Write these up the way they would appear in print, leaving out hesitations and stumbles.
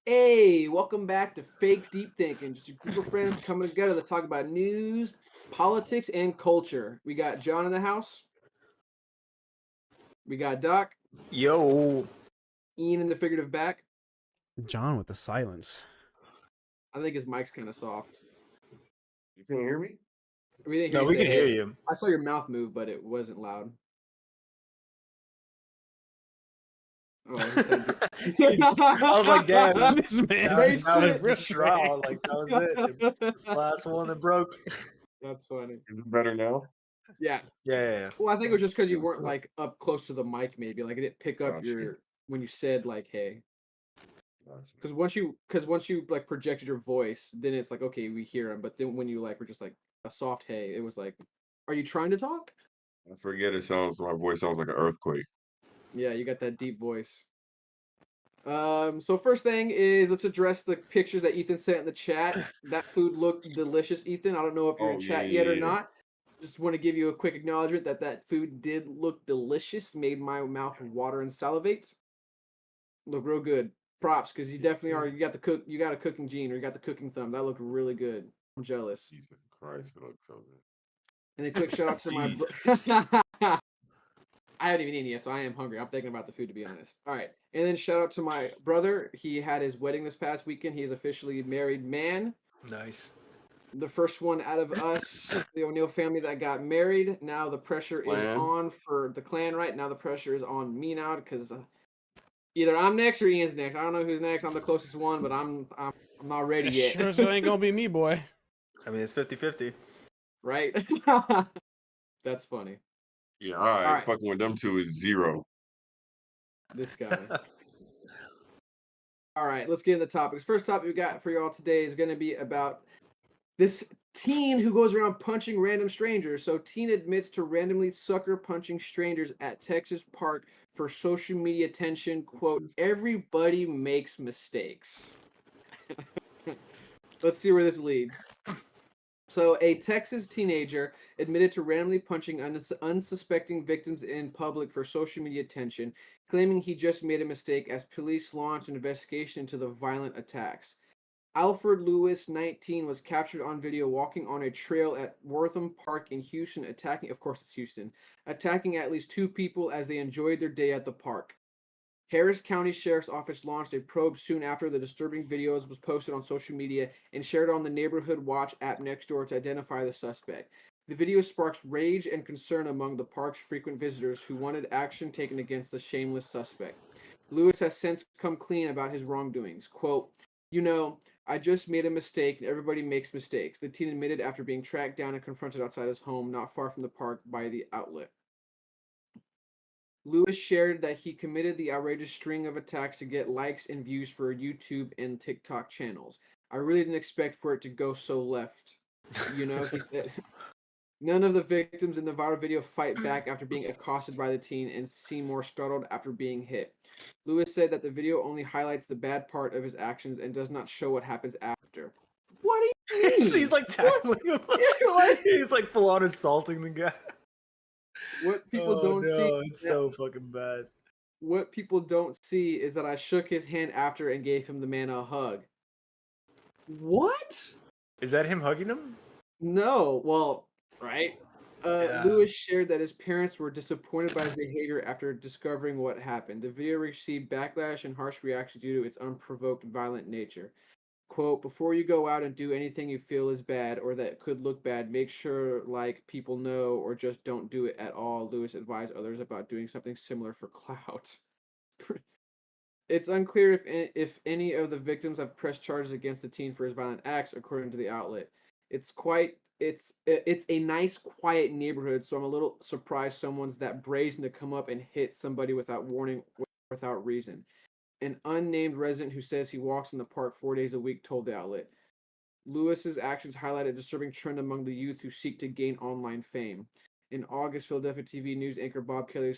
Hey, welcome back to Fake Deep Thinking. Just a group of friends coming together to talk about news, politics, and culture. We got John in the house. We got Doc, Yo, Ian in the figurative back. John with the silence. I think his mic's kind of soft. You can hear me? We didn't hear no, you we say can hear hey. you. I saw your mouth move, but it wasn't loud. Oh, he said I was like, damn, This man. that, Great that was shit. the straw. Like that was it. It's the last one that broke. That's funny. Is it better now? Yeah. Yeah. Well, I think it was just because you Good weren't stuff. like up close to the mic, maybe. Like it didn't pick up Gotcha. when you said like hey. Gotcha. Because once you like projected your voice, then it's like okay, we hear him. But then when you like were just like a soft hey, it was like, are you trying to talk? I forget my voice sounds like an earthquake. Yeah, you got that deep voice. So first thing is let's address the pictures that Ethan sent in the chat. That food looked delicious, Ethan. I don't know if you're in Oh, yeah, chat yet or yeah. not. Just want to give you a quick acknowledgement that that food did look delicious. Made my mouth water and salivate. Look real good. Props, because you definitely are. You got the cook. You got a cooking gene, or you got the cooking thumb. That looked really good. I'm jealous. Jesus Christ, it looks so good. And a quick shout out to my. Jeez. I haven't even eaten yet, so I am hungry. I'm thinking about the food, to be honest. All right, and then shout out to my brother. He had his wedding this past weekend. He is officially a married man. Nice. The first one out of us, the O'Neill family that got married. Now the pressure is Clan? on for the clan. Right now, the pressure is on me now because either I'm next or Ian's next. I don't know who's next. I'm the closest one, but I'm not ready It yet. sure as hell ain't gonna be me, boy. I mean, it's 50-50. Right? That's funny. Yeah, all right. right. Fucking with them two is 0. This guy. All right, let's get into topics. First topic we got for y'all today is going to be about this teen who goes around punching random strangers. So, teen admits to randomly sucker punching strangers at Texas park for social media attention. Quote, everybody makes mistakes. Let's see where this leads. So, a Texas teenager admitted to randomly punching unsuspecting victims in public for social media attention, claiming he just made a mistake as police launched an investigation into the violent attacks. Alfred Lewis, 19, was captured on video walking on a trail at Wortham Park in Houston, of course it's Houston, attacking at least two people as they enjoyed their day at the park. Harris County Sheriff's Office launched a probe soon after the disturbing videos was posted on social media and shared on the Neighborhood Watch app next door to identify the suspect. The video sparks rage and concern among the park's frequent visitors who wanted action taken against the shameless suspect. Lewis has since come clean about his wrongdoings. Quote, I just made a mistake and everybody makes mistakes, the teen admitted after being tracked down and confronted outside his home not far from the park by the outlet. Lewis shared that he committed the outrageous string of attacks to get likes and views for YouTube and TikTok channels. I really didn't expect for it to go so left. He said. None of the victims in the viral video fight back after being accosted by the teen and seem more startled after being hit. Lewis said that the video only highlights the bad part of his actions and does not show what happens after. What do you mean? He's like tackling him. He's like full on assaulting the guy. What people don't see. It's so fucking bad. What people don't see is that I shook his hand after and gave him the man a hug. What? Is that him hugging him? No. Well, right. Yeah. Lewis shared that his parents were disappointed by his behavior after discovering what happened. The video received backlash and harsh reactions due to its unprovoked violent nature. Quote, before you go out and do anything you feel is bad or that could look bad, make sure people know or just don't do it at all. Lewis advised others about doing something similar for clout. It's unclear if any of the victims have pressed charges against the teen for his violent acts, according to the outlet. It's a nice, quiet neighborhood, so I'm a little surprised someone's that brazen to come up and hit somebody without warning, without reason. An unnamed resident who says he walks in the park 4 days a week told the outlet. Lewis's actions highlight a disturbing trend among the youth who seek to gain online fame. In August, Philadelphia TV news anchor Bob Kelly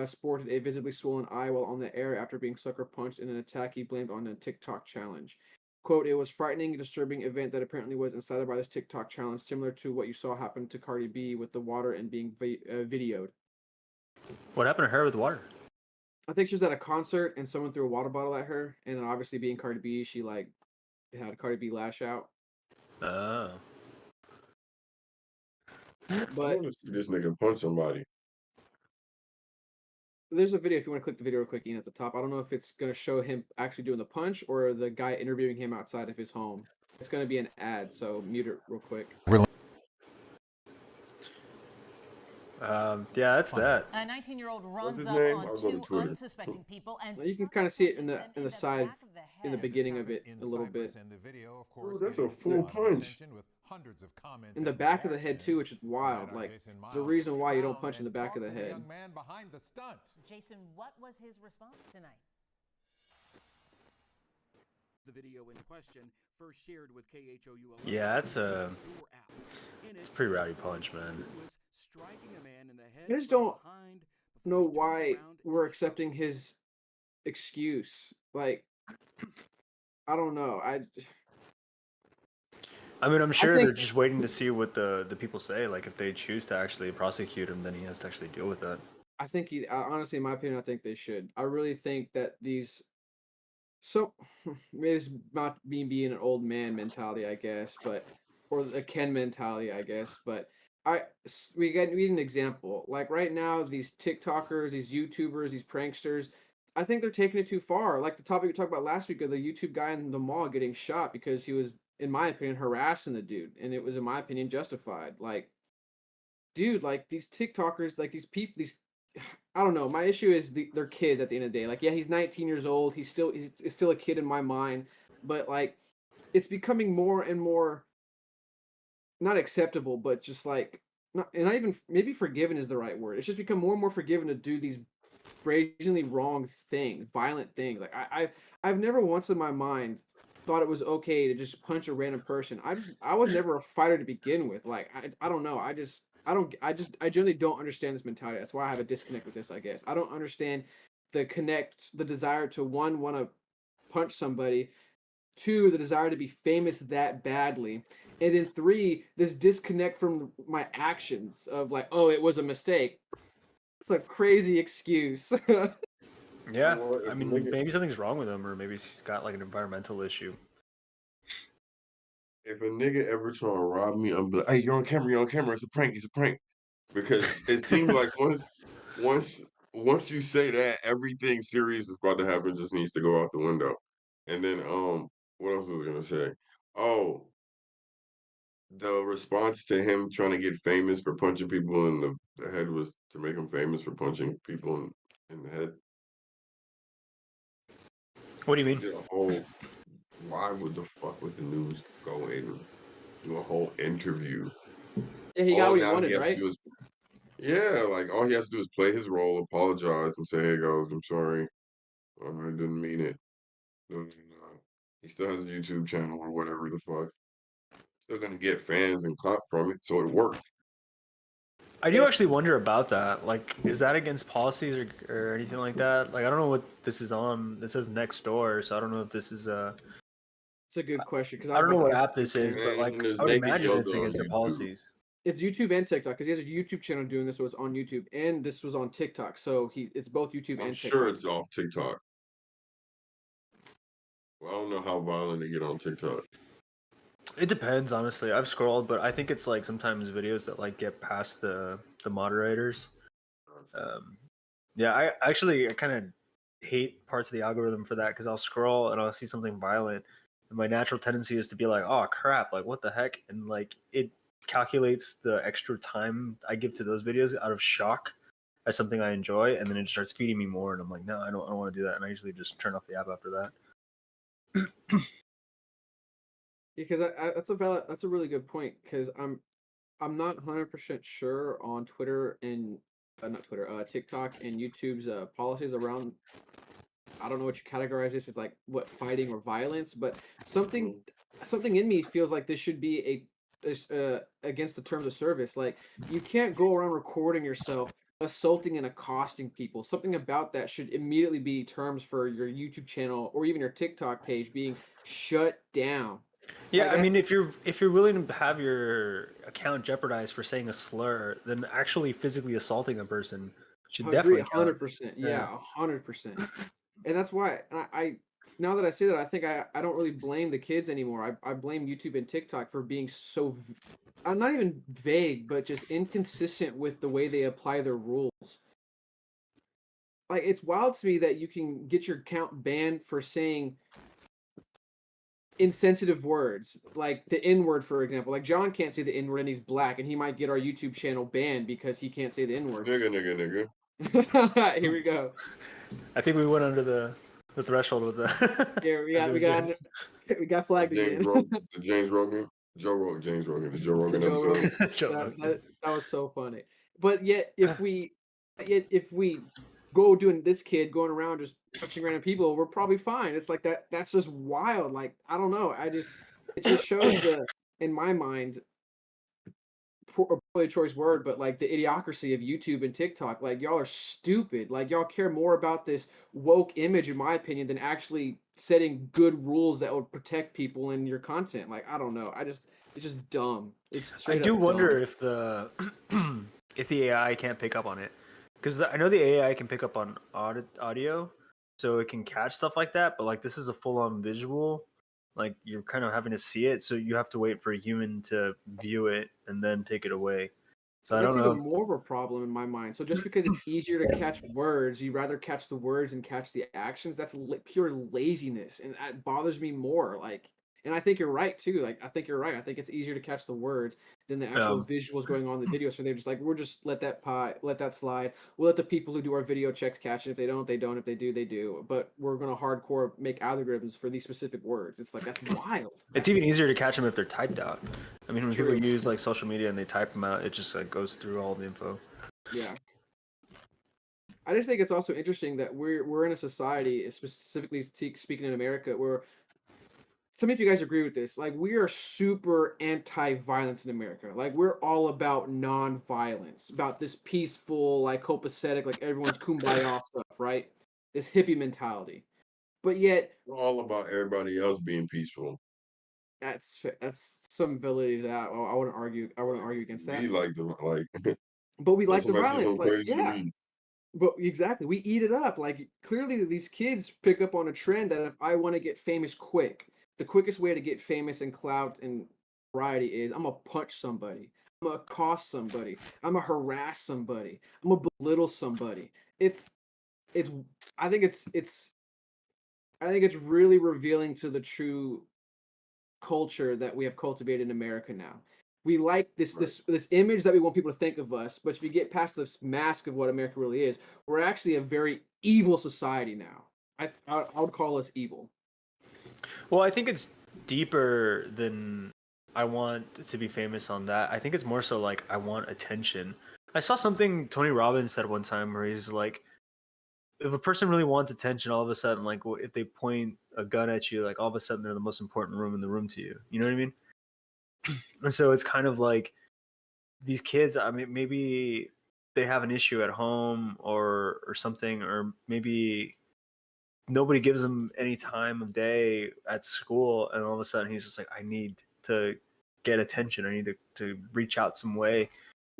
sported a visibly swollen eye while on the air after being sucker punched in an attack he blamed on a TikTok challenge. Quote, it was frightening, a disturbing event that apparently was incited by this TikTok challenge, similar to what you saw happen to Cardi B with the water and being videoed. What happened to her with water? I think she was at a concert and someone threw a water bottle at her, and then obviously being Cardi B, she like had Cardi B lash out. Oh. I But want to see this nigga punch somebody. there's a video if you want to click the video real quick, Ian, at the top. I don't know if it's gonna show him actually doing the punch or the guy interviewing him outside of his home. It's gonna be an ad, so mute it real quick. Yeah, that's that. A 19-year-old What's runs his up name? on I'll go to 2 Twitter. unsuspecting people and You can kind of see it in the punches them side back of the in the head. beginning of it a little bit. In the video, of Bro, course, that's a getting full lot of punch. attention with hundreds of comments In the and back of the head too, reactions. which is wild. Our Like Jason there's a Miles reason took why you don't ground punch in the and back of talked the to head. young man behind the stunt. Jason, what was his response tonight? The video in question first shared with KHOU. Yeah, it's a pretty rowdy punch, man. I just don't know why we're accepting his excuse. Like, I don't know. I mean, I'm sure think- they're just waiting to see what the people say. Like, if they choose to actually prosecute him, then he has to actually deal with that. I think honestly, in my opinion, I think they should. I really think that these. So, maybe it's not me being an old man mentality, I guess, but or the Ken mentality, I guess. But we need an example. Like right now, these TikTokers, these YouTubers, these pranksters, I think they're taking it too far. Like the topic we talked about last week of the YouTube guy in the mall getting shot because he was, in my opinion, harassing the dude, and it was, in my opinion, justified. Like, dude, like these TikTokers, like these people, these I don't know. My issue is they're kids at the end of the day. Like, yeah, he's 19 years old. He's still a kid in my mind, but like, it's becoming more and more not acceptable, but just like not even maybe forgiven is the right word. It's just become more and more forgiven to do these brazenly wrong things, violent things. Like I've never once in my mind thought it was okay to just punch a random person. I was never a fighter to begin with. Like I don't know. I generally don't understand this mentality. That's why I have a disconnect with this, I guess. I don't understand the desire to want to punch somebody, two, the desire to be famous that badly, and then three, this disconnect from my actions of like, oh, it was a mistake. It's a crazy excuse. Yeah, Well, I if mean, nigga- maybe something's wrong with him, or maybe he's got like an environmental issue. If a nigga ever try to rob me, I'm like, hey, you're on camera, it's a prank, Because it seems like once you say that, everything serious is about to happen just needs to go out the window. And then what else was I gonna say? Oh, the response to him trying to get famous for punching people in the head was to make him famous for punching people in the head. What do you mean? Did a whole why would the fuck would the news go and do a whole interview? Yeah, he got All what he now wanted, has to right? do is like all he has to do is play his role, apologize, and say, "Hey guys, I'm sorry, I didn't mean it." And, he still has a YouTube channel or whatever the fuck. Still gonna get fans and clap from it, so it worked. I do actually wonder about that. Like, is that against policies or anything like that? Like, I don't know what this is on. It says next door, so I don't know if this is It's a good question because I don't know what app this is, Man, but like, and there's I would naked imagine it's yoga on against their YouTube. policies. It's YouTube and TikTok because he has a YouTube channel doing this, so it's on YouTube, and this was on TikTok, so it's both YouTube I'm and sure TikTok. it's off TikTok. Well, I don't know how violent they get on TikTok. It depends, honestly. I've scrolled, but I think it's like sometimes videos that like get past the moderators. Yeah, I kind of hate parts of the algorithm for that because I'll scroll and I'll see something violent, and my natural tendency is to be like, "Oh crap! Like what the heck?" And like it calculates the extra time I give to those videos out of shock as something I enjoy, and then it starts feeding me more, and I'm like, "No, I don't want to do that," and I usually just turn off the app after that. Because that's a really good point because I'm not 100% sure on Twitter and not Twitter, TikTok and YouTube's policies around. I don't know what you categorize this as, like what, fighting or violence, but something in me feels like this should be against the terms of service. Like you can't go around recording yourself assaulting and accosting people. Something about that should immediately be terms for your YouTube channel or even your TikTok page being shut down. Yeah, Like, I mean, if you're willing to have your account jeopardized for saying a slur, then actually physically assaulting a person Should Agree, definitely count. 100%. Yeah. Yeah, 100%. And that's why I now that I say that, I think I don't really blame the kids anymore. I blame YouTube and TikTok for being so I'm not even vague, but just inconsistent with the way they apply their rules. Like it's wild to me that you can get your account banned for saying insensitive words, like the N word, for example. Like John can't say the N word and he's black, and he might get our YouTube channel banned because he can't say the N word. Nigga. Here we go. I think we went under the threshold with that. Here we got flagged again. The James Rogan, James Rogan, the Joe The Rogan Joe episode. Rogan. Joe That, Rogan. that was so funny. But yet if we go doing this kid going around just touching random people, we're probably fine. It's like that's just wild. Like I don't know. It just shows in my mind poorly choice word, but like the idiocracy of YouTube and TikTok. Like y'all are stupid. Like y'all care more about this woke image, in my opinion, than actually setting good rules that would protect people in your content. Like I don't know. It's just dumb. It's I straight do up wonder dumb. if the AI can't pick up on it, because I know the AI can pick up on audio, so it can catch stuff like that. But like this is a full-on visual, like you're kind of having to see it, so you have to wait for a human to view it and then take it away. So I That's don't even know. more of a problem in my mind. So just because it's easier to catch words, you rather catch the words and catch the actions. That's pure laziness, and that bothers me more. Like, and I think you're right too. Like, I think you're right. I think it's easier to catch the words than the actual visuals going on in the video. So they're just like, we're just let that slide. We'll let the people who do our video checks catch it. If they don't, they don't. If they do, they do. But we're gonna hardcore make algorithms for these specific words. It's like that's wild. It's even easier to catch them if they're typed out. I mean, when True. people use like social media and they type them out, it just like goes through all the info. Yeah. I just think it's also interesting that we're in a society, specifically speaking in America, where some of you guys agree with this. Like we are super anti-violence in America. Like we're all about non-violence, about this peaceful, like copacetic, like everyone's kumbaya stuff, right? This hippie mentality. But yet, All about everybody else being peaceful. that's some validity to that. Well, I wouldn't argue. I wouldn't argue against that. We like But we like the somebody say violence. something Like crazy. yeah. But exactly, we eat it up. Like clearly, these kids pick up on a trend that if I want to get famous quick, the quickest way to get famous and clout and variety is I'm gonna punch somebody, I'm gonna accost somebody, I'm gonna harass somebody, I'm gonna belittle somebody. It's. I think I think it's really revealing to the true culture that we have cultivated in America now. We like this image that we want people to think of us, but if you get past this mask of what America really is, we're actually a very evil society now. I would call us evil. Well, I think it's deeper than I want to be famous on that. I think it's more so like I want attention. I saw something Tony Robbins said one time where he's like, if a person really wants attention, all of a sudden, like if they point a gun at you, like all of a sudden they're the most important room in the room to you. You know what I mean? And so it's kind of like these kids. I mean, maybe they have an issue at home or something, or maybe nobody gives him any time of day at school, and all of a sudden he's just like, I need to get attention. I need to reach out some way.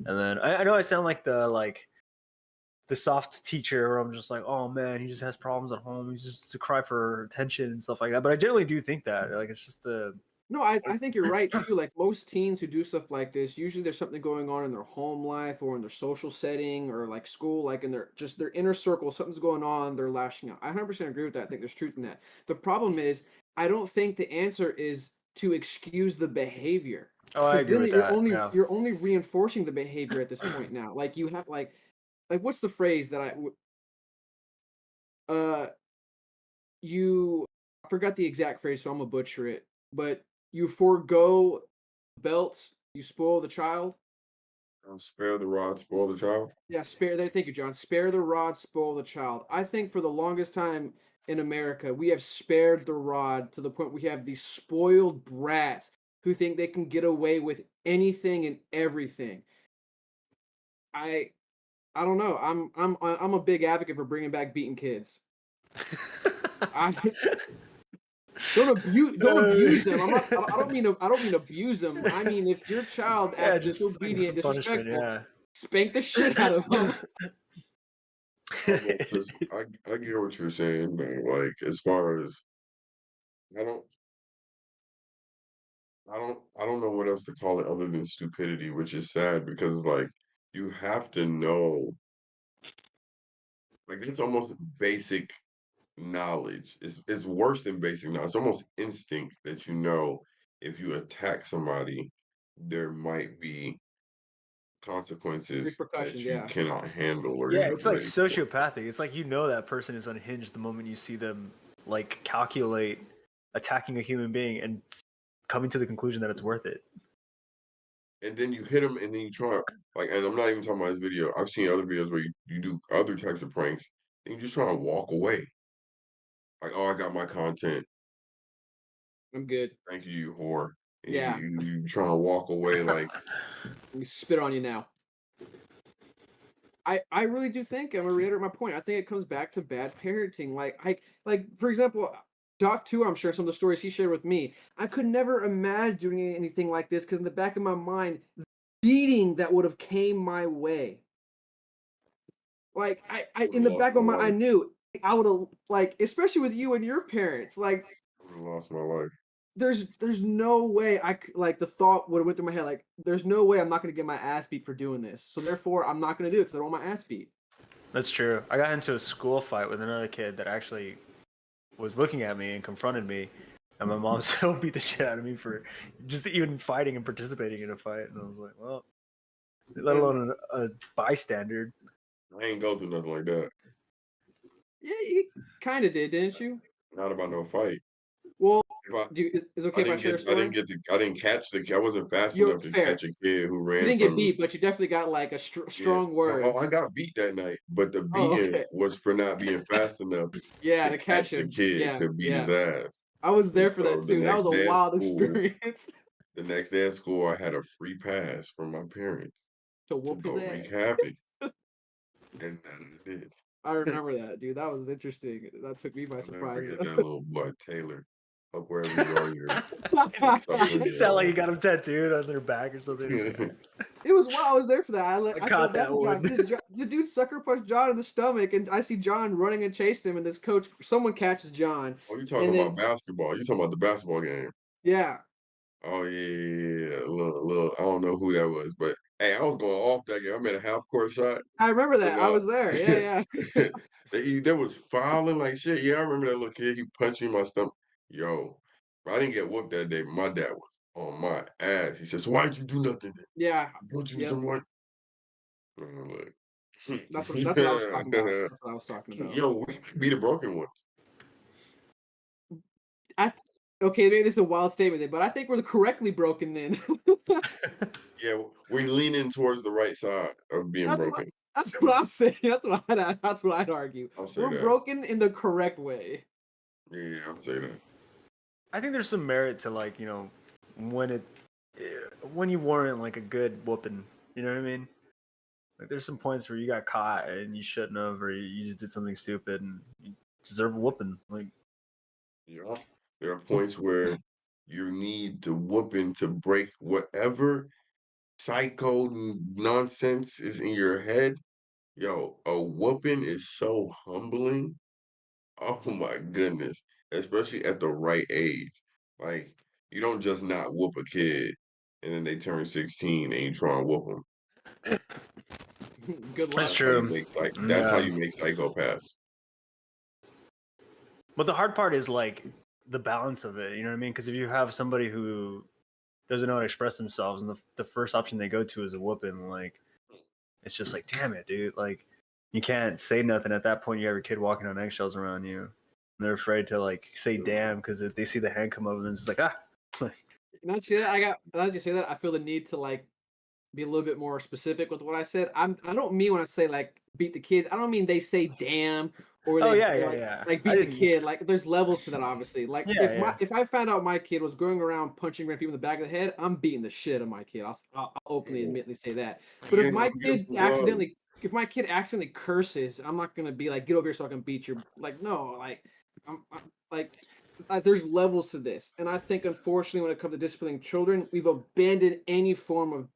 And then I know I sound like the soft teacher where I'm just like, oh man, he just has problems at home. He's just to cry for attention and stuff like that. But I generally do think that like it's just a No, I think you're right too. Like most teens who do stuff like this, usually there's something going on in their home life or in their social setting or like school, like in their inner circle, something's going on, they're lashing out. I 100% agree with that. I think there's truth in that. The problem is, I don't think the answer is to excuse the behavior. Oh, I Because agree then with that. Yeah. you're only reinforcing the behavior at this point now. Like you have like what's the phrase that uh I forgot the exact phrase, so I'm gonna butcher it, but you forego belts, you spoil the child. Spare the rod, spoil the child. Yeah, spare that. Thank you, John. Spare the rod, spoil the child. I think for the longest time in America, we have spared the rod to the point we have these spoiled brats who think they can get away with anything and everything. I I don't know. I'm a big advocate for bringing back beating kids. I don't abuse them. I don't mean abuse them. I mean if your child Yeah, acts just like disobedient, some punishment. disrespectful, Yeah. spank the shit out of them. I get what you're saying, man. Like as far as I don't I don't know what else to call it other than stupidity, which is sad because like you have to know like it's almost basic knowledge. It's worse than basic knowledge. It's almost instinct that you know if you attack somebody, there might be consequences Repercussions, that you yeah. cannot handle or Yeah, you're it's not like ready for. sociopathic. It's like you know that person is unhinged the moment you see them like calculate attacking a human being and coming to the conclusion that it's worth it. And then you hit them and then you try like and I'm not even talking about this video. I've seen other videos where you do other types of pranks and you just try to walk away. Like, oh, I got my content. I'm good. Thank you, you whore. And Yeah. you trying to walk away like Let me spit on you now. I really do think I'm gonna reiterate my point. I think it comes back to bad parenting. Like for example, Doc too. I'm sure some of the stories he shared with me. I could never imagine doing anything like this because in the back of my mind, the beating that would have came my way. Like I would in have the lost back my of my, I life. knew I would have like, especially with you and your parents. Like I would have lost my life. there's no way like the thought would have went through my head like there's no way I'm not gonna get my ass beat for doing this. So therefore I'm not gonna do it because I don't want my ass beat. That's true. I got into a school fight with another kid that actually was looking at me and confronted me, and my mom still beat the shit out of me for just even fighting and participating in a fight. And I was like, well, let alone a bystander. I ain't go through nothing like that. Yeah, you kind of did, didn't you? Not about no fight. Well, If I, is it okay if I share a story? I didn't catch the I wasn't fast You're enough to fair. catch a kid who You ran didn't get from me. beat, but you definitely got like a Yeah. strong No, oh, words. I got beat that night, but the Oh, beating okay. was for not being fast enough Yeah, to to catch catch the him. kid Yeah, to beat his yeah. ass. I was there And for so that too. That was a wild experience the next day at school, I had a free pass from my parents to to whoop his go wreak ass. havoc, and that I did. I remember that, dude. That was interesting. That took me by I'll never surprise. forget that little boy, Taylor. Hope wherever you are, you're suffering You sound like you got them tattooed on their back or something. It was wild. I was there for that. I I caught felt bad that for John one. because the dude sucker punched John in the stomach, and I see John running and chased him, and this coach, someone catches John, Oh, you and talking then about basketball? You talking about the basketball game? yeah, Oh yeah. Little. I don't know who that was, but hey, I was going off that game. I made a half court shot. I remember Came that. I out. was there. Yeah, yeah. They was fouling like shit. Yeah, I remember that little kid. He punched me in my stomach. Yo, I didn't get whooped that day. But my dad was on my ass. He said, "So why didn't you do nothing? Then? Yeah. Punch you Yep. someone?" And I'm like, That's what I was talking about. That's what I was talking about. yo, we be the broken ones. I okay, maybe this is a wild statement, but I think we're the correctly broken then. Yeah, we're leaning towards the right side of being That's what broken. that's what I'm saying. That's what I'd argue. I'll say We're that. broken in the correct way. Yeah, I'll say that. I think there's some merit to like when it when you warrant like a good whooping. You know what I mean? Like there's some points where you got caught and you shouldn't have, or you just did something stupid and you deserve a whooping. Like Yeah. There are points where you need the whooping to break whatever psycho nonsense is in your head. Yo, a whooping is so humbling. Oh my goodness. Especially at the right age. Like, you don't just not whoop a kid and then they turn 16 and you try and whoop them. Good that's luck. true. That's how Yeah. you make psychopaths. But the hard part is like the balance of it. You know what I mean? Because if you have somebody who doesn't know how to express themselves, and the first option they go to is a whooping, like it's just like, damn it, dude. Like you can't say nothing at that point. You have your kid walking on eggshells around you. And they're afraid to like say damn because if they see the hand come up and it's just like Now that you say that, now that you say that, I feel the need to like be a little bit more specific with what I said. I don't mean when I say like beat the kids. I don't mean they say damn or oh they yeah, yeah, like yeah. like I beat the didn't. kid. Like there's levels to that, obviously. Like Yeah, yeah. if I found out my kid was going around punching random people in the back of the head, I'm beating the shit out of my kid. I'll openly admittly say that. But You ain't gonna get some love. if my kid accidentally curses, I'm not gonna be like get over here so I can beat your like no like I'm like there's levels to this, and I think unfortunately when it comes to disciplining children, we've abandoned any form of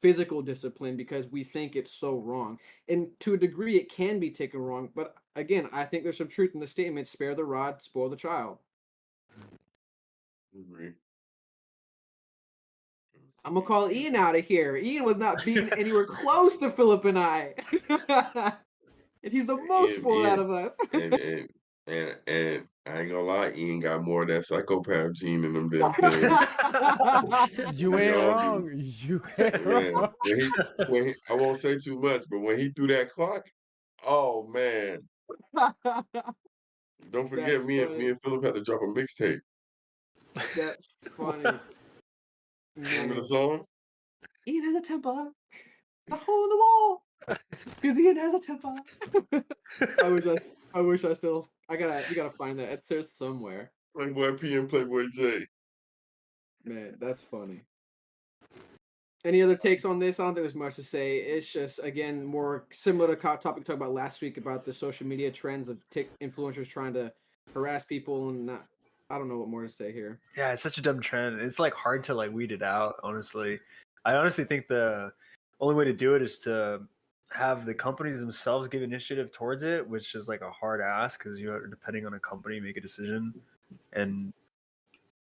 physical discipline because we think it's so wrong. And to a degree, it can be taken wrong. But again, I think there's some truth in the statement: "Spare the rod, spoil the child." Agree. I'm gonna call Ian out of here. Ian was not beaten anywhere close to Philip and I, and he's the most spoiled out of us. And I ain't gonna lie, Ian got more of that psychopath gene in them damn kids. You They ain't all wrong. do. You ain't Man, wrong. when he, I won't say too much, but when he threw that clock, oh man, don't That's forget me funny. and Philip had to drop a mixtape. That's funny. Remember the Man. song? Ian has a temper. A hole in the wall. Because Ian has a temper. I wish I still. We gotta find that. It's there somewhere. Playboy P and Playboy J. Man, that's funny. Any other takes on this? I don't think there's much to say. It's just again more similar to topic we talked about last week about the social media trends of influencers trying to harass people and not. I don't know what more to say here. Yeah, it's such a dumb trend. It's like hard to like weed it out, honestly. I honestly think the only way to do it is to have the companies themselves give initiative towards it, which is like a hard ask because you're depending on a company make a decision. And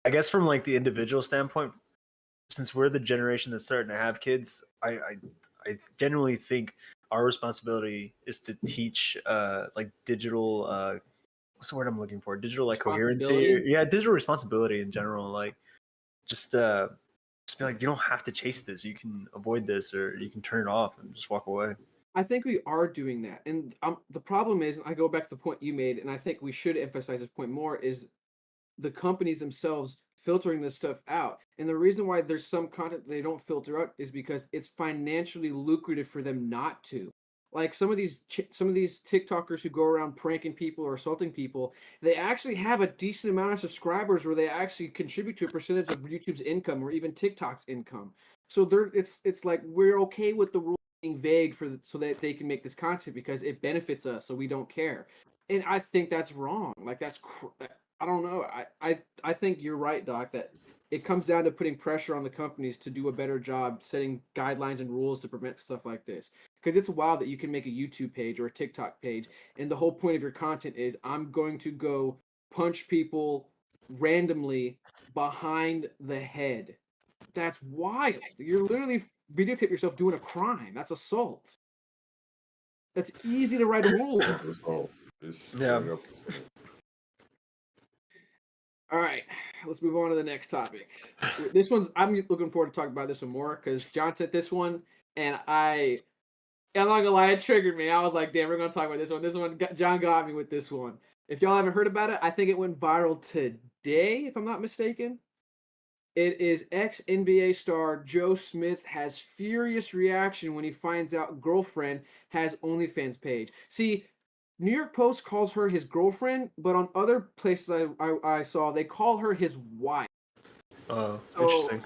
I guess from like the individual standpoint, since we're the generation that's starting to have kids, I genuinely think our responsibility is to teach like digital what's the word I'm looking for? Digital like coherency. Responsibility? Yeah, digital responsibility in general. Like just be like, you don't have to chase this. You can avoid this, or you can turn it off and just walk away. I think we are doing that, and the problem is, I go back to the point you made, and I think we should emphasize this point more: is the companies themselves filtering this stuff out. And the reason why there's some content they don't filter out is because it's financially lucrative for them not to. Like some of these TikTokers who go around pranking people or assaulting people, they actually have a decent amount of subscribers where they actually contribute to a percentage of YouTube's income or even TikTok's income. So it's like we're okay with the rule being vague so that they can make this content because it benefits us, so we don't care. And I think that's wrong. Like I don't know. I think you're right, Doc, that it comes down to putting pressure on the companies to do a better job setting guidelines and rules to prevent stuff like this. Because it's wild that you can make a YouTube page or a TikTok page, and the whole point of your content is I'm going to go punch people randomly behind the head. That's wild. You're literally videotape yourself doing a crime. That's assault. That's easy to write a rule on. That's all. It's Yeah. straight up. All right, let's move on to the next topic. This one's I'm looking forward to talking about this one more because John said this one, and I'm not gonna lie, it triggered me. I was like, damn, we're gonna talk about this one. This one, John got me with this one. If y'all haven't heard about it, I think it went viral today, if I'm not mistaken. It is ex-NBA star Joe Smith has furious reaction when he finds out girlfriend has OnlyFans page. See, New York Post calls her his girlfriend, but on other places I saw, they call her his wife. Oh, So- interesting.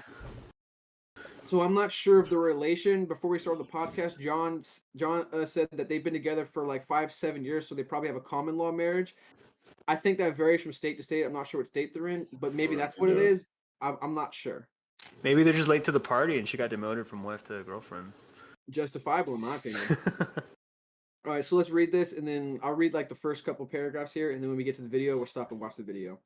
So I'm not sure of the relation. Before we started the podcast, John said that they've been together for like 5-7 years, so they probably have a common law marriage. I think that varies from state to state. I'm not sure what state they're in, but maybe that's what it is. I'm not sure. Maybe they're just late to the party and she got demoted from wife to girlfriend. Justifiable, in my opinion. All right, so let's read this, and then I'll read like the first couple paragraphs here, and then when we get to the video, we'll stop and watch the video.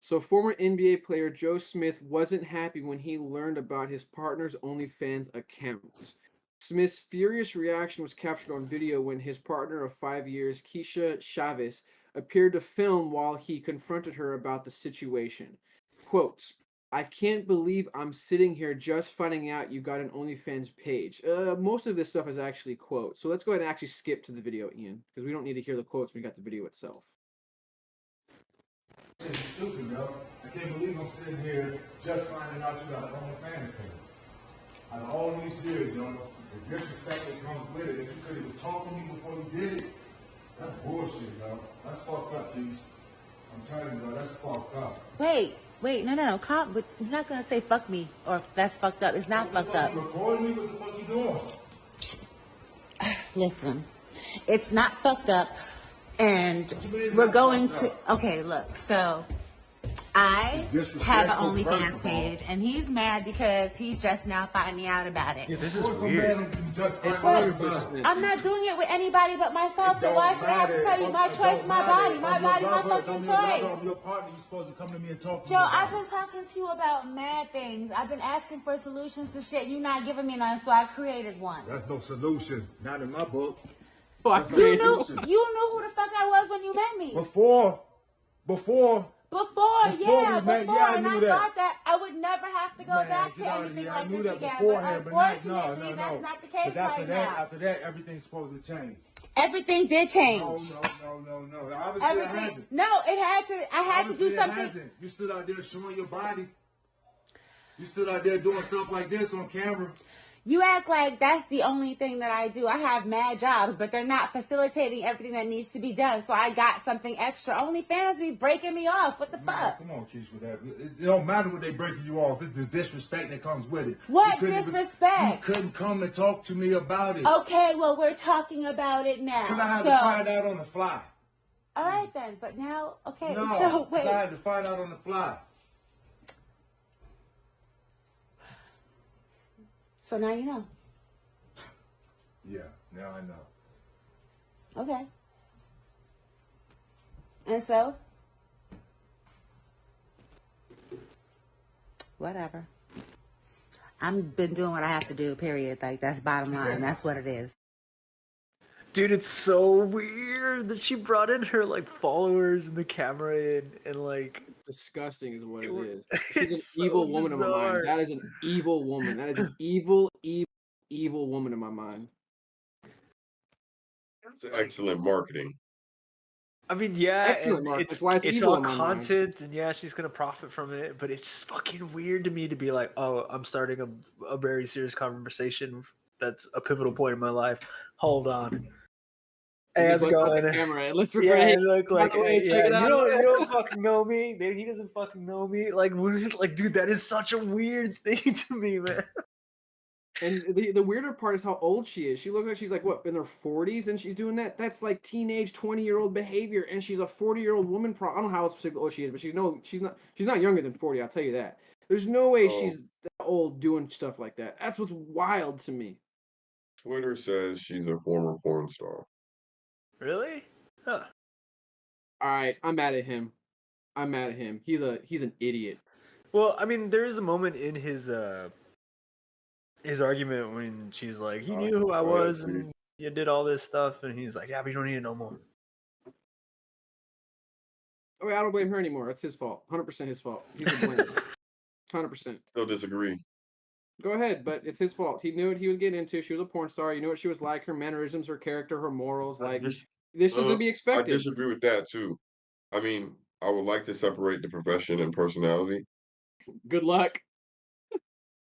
So, former NBA player Joe Smith wasn't happy when he learned about his partner's OnlyFans account. Smith's furious reaction was captured on video when his partner of 5 years, Keisha Chavez, appeared to film while he confronted her about the situation. Quote, I can't believe I'm sitting here just finding out you got an OnlyFans page. Most of this stuff is actually quotes. So let's go ahead and actually skip to the video, Ian, because we don't need to hear the quotes. We got the video itself. It's stupid, yo. I can't believe I'm sitting here just finding out you got an OnlyFans page. Out of all these years, yo, the disrespect that comes with it, if you could have talked to me before you did it, that's bullshit, yo. That's fucked up, Keith. I'm telling you, yo, that's fucked up. Wait, no, Cop, but you're not gonna say fuck me, or that's fucked up. It's not fucked up. You recording me? What the fuck you doing? Listen, it's not fucked up, and we're going to, okay, look, so I have an Disrespectful, OnlyFans first of all. page, and he's mad because he's just now finding out about it. Yeah, this is What's so weird. bad if you just find out What? about it? I'm not doing it with anybody but myself, It so don't why should I have to matter. tell you my It choice, don't my matter. body, If my I'm your body, my lover, if fucking I'm your lover, choice? I'm your partner, you're supposed to come to me and talk to Joe, me I've about been talking to you about mad things. I've been asking for solutions to shit. You're not giving me none, so I created one. it. That's no solution. Not in my book. Fuck You me. knew who the fuck I was when you met me. Before, Before, yeah, we met, before, yeah, I and knew I that. thought that I would never have to go Man, back get to out of anything here. like I knew this that again. beforehand, But but not, unfortunately, no. that's not the case But after right that, now. after that, everything's supposed to change. Everything did change. No. Obviously, it Everything. hasn't. No, it had to. I had to Obviously, do it something. hasn't. You stood out there showing your body. You stood out there doing stuff like this on camera. You act like that's the only thing that I do. I have mad jobs, but they're not facilitating everything that needs to be done. So I got something extra. OnlyFans be breaking me off. What the Man, fuck? come on, Keish, with that. It don't matter what they breaking you off. It's the disrespect that comes with it. What You couldn't disrespect? you couldn't come and talk to me about it. Okay, well, we're talking about it now. Because I had so, to find out on the fly. all right then, but now, okay, No, so 'cause wait. I had to find out on the fly. So now you know. Yeah, now I know. Okay. And so? Whatever. I've been doing what I have to do, period. Like, that's bottom line. That's what it is. Dude, it's so weird that she brought in her like followers and the camera in and like It's disgusting is what it It- is. She's an it's so evil woman in my mind. bizarre. That is an evil woman. That is an evil woman in my mind. That's excellent marketing. I mean, yeah, Excellent and mark. it's That's why it's it's evil all in my mind. content, and yeah, she's gonna profit from it. But it's just fucking weird to me to be like, oh, I'm starting a very serious conversation that's a pivotal point in my life. Hold on, hey, how's it Bust out the going? camera and let's Yeah, record. Hey, and look by like, the way, check yeah, it out. you don't fucking know me. He doesn't fucking know me. Like, like, dude, that is such a weird thing to me, man. And the weirder part is how old she is. She looks like she's like what in her 40s, and she's doing that. That's like teenage 20-year-old behavior, and she's a 40-year-old woman. I don't know how specific old she is, but she's not younger than 40. I'll tell you that. There's no way Oh. she's that old doing stuff like that. That's what's wild to me. Twitter says she's a former porn star. Really? Huh. All right, I'm mad at him. He's an idiot. Well, I mean, there is a moment in his argument when she's like, "You knew who I go ahead, was, and you did all this stuff," and he's like, "Yeah, but you don't need it no more." Oh, I don't blame her anymore. It's his fault. 100% his fault. He's to blame. 100%. Still disagree. Go ahead, but it's his fault. He knew what he was getting into. She was a porn star. You knew what she was like, her mannerisms, her character, her morals. Like, this is to be I expected. disagree with that too. I mean, I would like to separate the profession and personality. Good luck.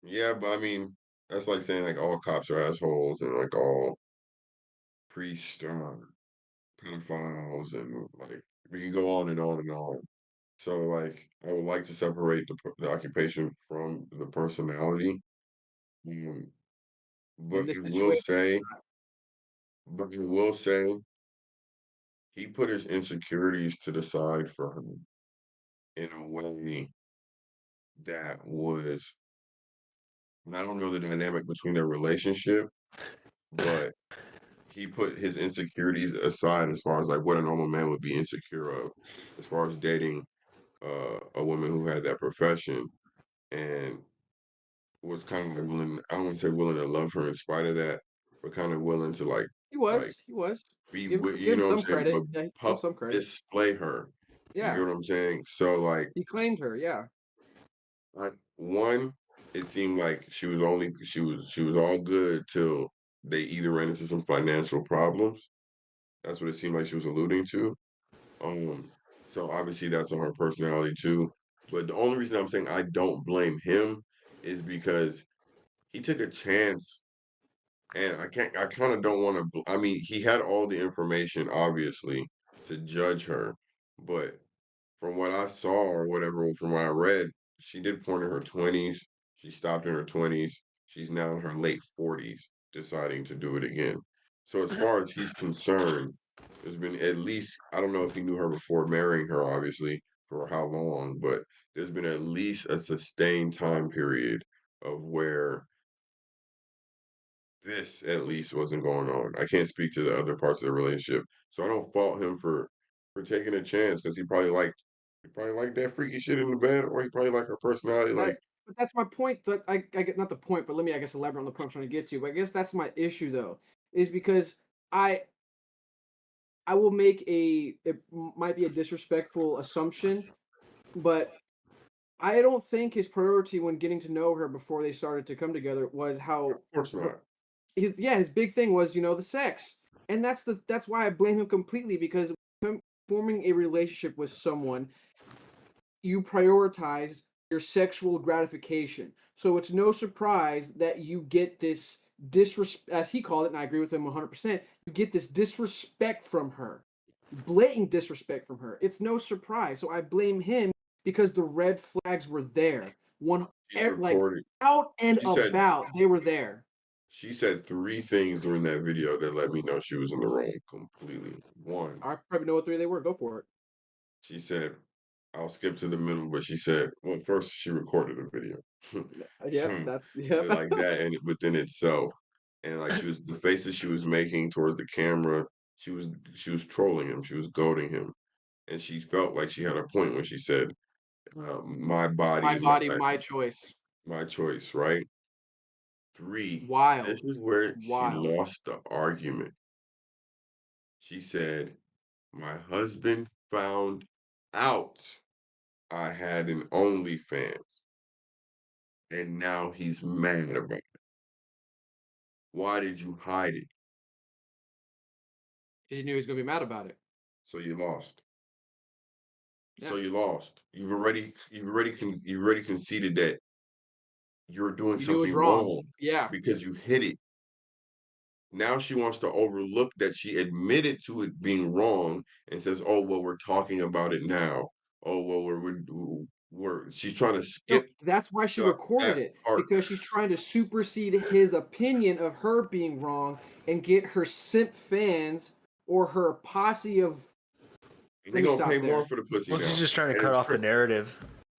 Yeah, but I mean, that's like saying like all cops are assholes and like all priests are pedophiles and like we can go on and on and on. So like I would like to separate the occupation from the personality. Um, In but this you will situation, say, but you will say he put his insecurities to the side for her in a way that was, and I don't know the dynamic between their relationship, but he put his insecurities aside as far as like what a normal man would be insecure of, as far as dating a woman who had that profession and was kind of like willing, I don't want to say willing to love her in spite of that, but kind of willing to like he like was. be Give, with, give you him know what I'm some saying, credit. but Yeah, give him puff some credit. display her. You Yeah, get what I'm saying? So like he claimed her. Yeah. one, it seemed like she was all good till they either ran into some financial problems. That's what it seemed like she was alluding to. So obviously that's on her personality too. But the only reason I'm saying I don't blame him is because he took a chance, and I kind of don't want to. I mean, he had all the information obviously to judge her, but from what I saw or whatever, from what I read, she did porn in her 20s. She stopped in her 20s. She's now in her late 40s, deciding to do it again. So as far as he's concerned, there's been at least, I don't know if he knew her before marrying her, obviously, for how long, but there's been at least a sustained time period of where this at least wasn't going on. I can't speak to the other parts of the relationship, so I don't fault him for taking a chance because he probably liked that freaky shit in the bed, or he probably liked her personality. Like, But that's my point. That I get not the point, but let me I guess elaborate on the point I'm trying to get to. But I guess that's my issue though, is because I will make it might be a disrespectful assumption, but I don't think his priority when getting to know her before they started to come together was of how course her not. his big thing was, the sex. And that's why I blame him completely because forming a relationship with someone, you prioritize your sexual gratification. So it's no surprise that you get this disrespect, as he called it, and I agree with him 100%. You get this disrespect from her, blatant disrespect from her. It's no surprise. So I blame him because the red flags were there. She's Like recording. out and She said about, they were there. she said 3 things during that video that let me know she was in the wrong completely. One, I probably know what three they were. Go for it. she said, I'll skip to the middle, but she said, well, first she recorded a video. Yep, So that's yep. like that and within itself. And like the faces she was making towards the camera, she was trolling him, she was goading him. And she felt like she had a point when she said, my My body, body, my choice. my choice, right? Three, this Wild. is It's where she wild. lost the argument. She said, my husband found out I had an OnlyFans, and now he's mad about it. Why did you hide it? He knew he was gonna be mad about it. So you lost. Yeah. So you lost. You've already conceded that you're doing You knew it was something wrong. wrong Yeah. because you hid it. Now she wants to overlook that she admitted to it being wrong and says, "Oh well, we're talking about it now. Oh well, we're." She's trying to No, skip that's why she recorded that it, part. because she's trying to supersede his opinion of her being wrong and get her simp fans or her posse of. And Let they're me gonna pay stop more there. for the pussy Well, she's now, just trying to and cut it's off the narrative.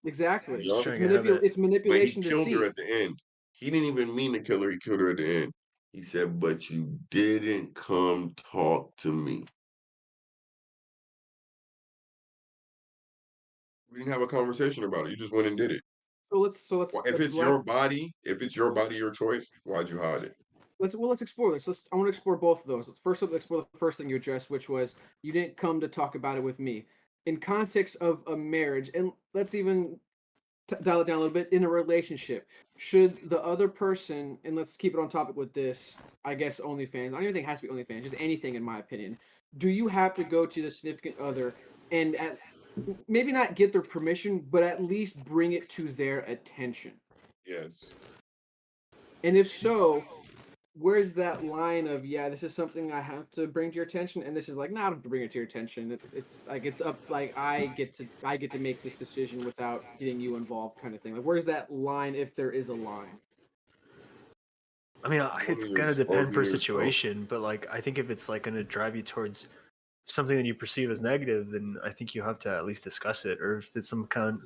Exactly. She's yup. trying to get ahead of it. It's But he manipulation, killed her deceit. at the end. He didn't even mean to kill her. He killed her at the end. He said, "But you didn't come talk to me. We didn't have a conversation about it. You just went and did it. If Let's it's your body, your choice. Why'd you hide it?" let's explore this. I want to explore both of those. First, let's explore the first thing you addressed, which was you didn't come to talk about it with me. In context of a marriage, and let's even dial it down a little bit in a relationship. Should the other person, and let's keep it on topic with this, I guess OnlyFans. I don't even think it has to be OnlyFans, just anything in my opinion. Do you have to go to the significant other and maybe not get their permission, but at least bring it to their attention? Yes. And if so, where's that line of yeah, this is something I have to bring to your attention, and this is like, no, I don't have to bring it to your attention. It's like it's up like I get to make this decision without getting you involved, kind of thing. Like, where's that line if there is a line? I mean, One it's of gonna yours, both depend of per yours. Oh, situation, but like I think if it's like gonna drive you towards something that you perceive as negative, then I think you have to at least discuss it. Or if it's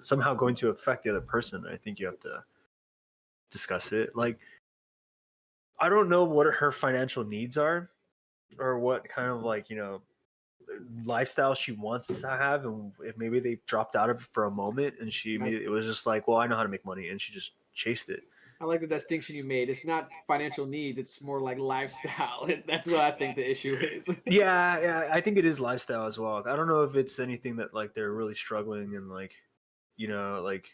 somehow going to affect the other person, I think you have to discuss it. Like I don't know what her financial needs are, or what kind of like lifestyle she wants to have, and if maybe they dropped out of it for a moment, and it was just like, well, I know how to make money, and she just chased it. I like the distinction you made. It's not financial need; it's more like lifestyle. That's what I think the issue is. Yeah, I think it is lifestyle as well. I don't know if it's anything that like they're really struggling and like, like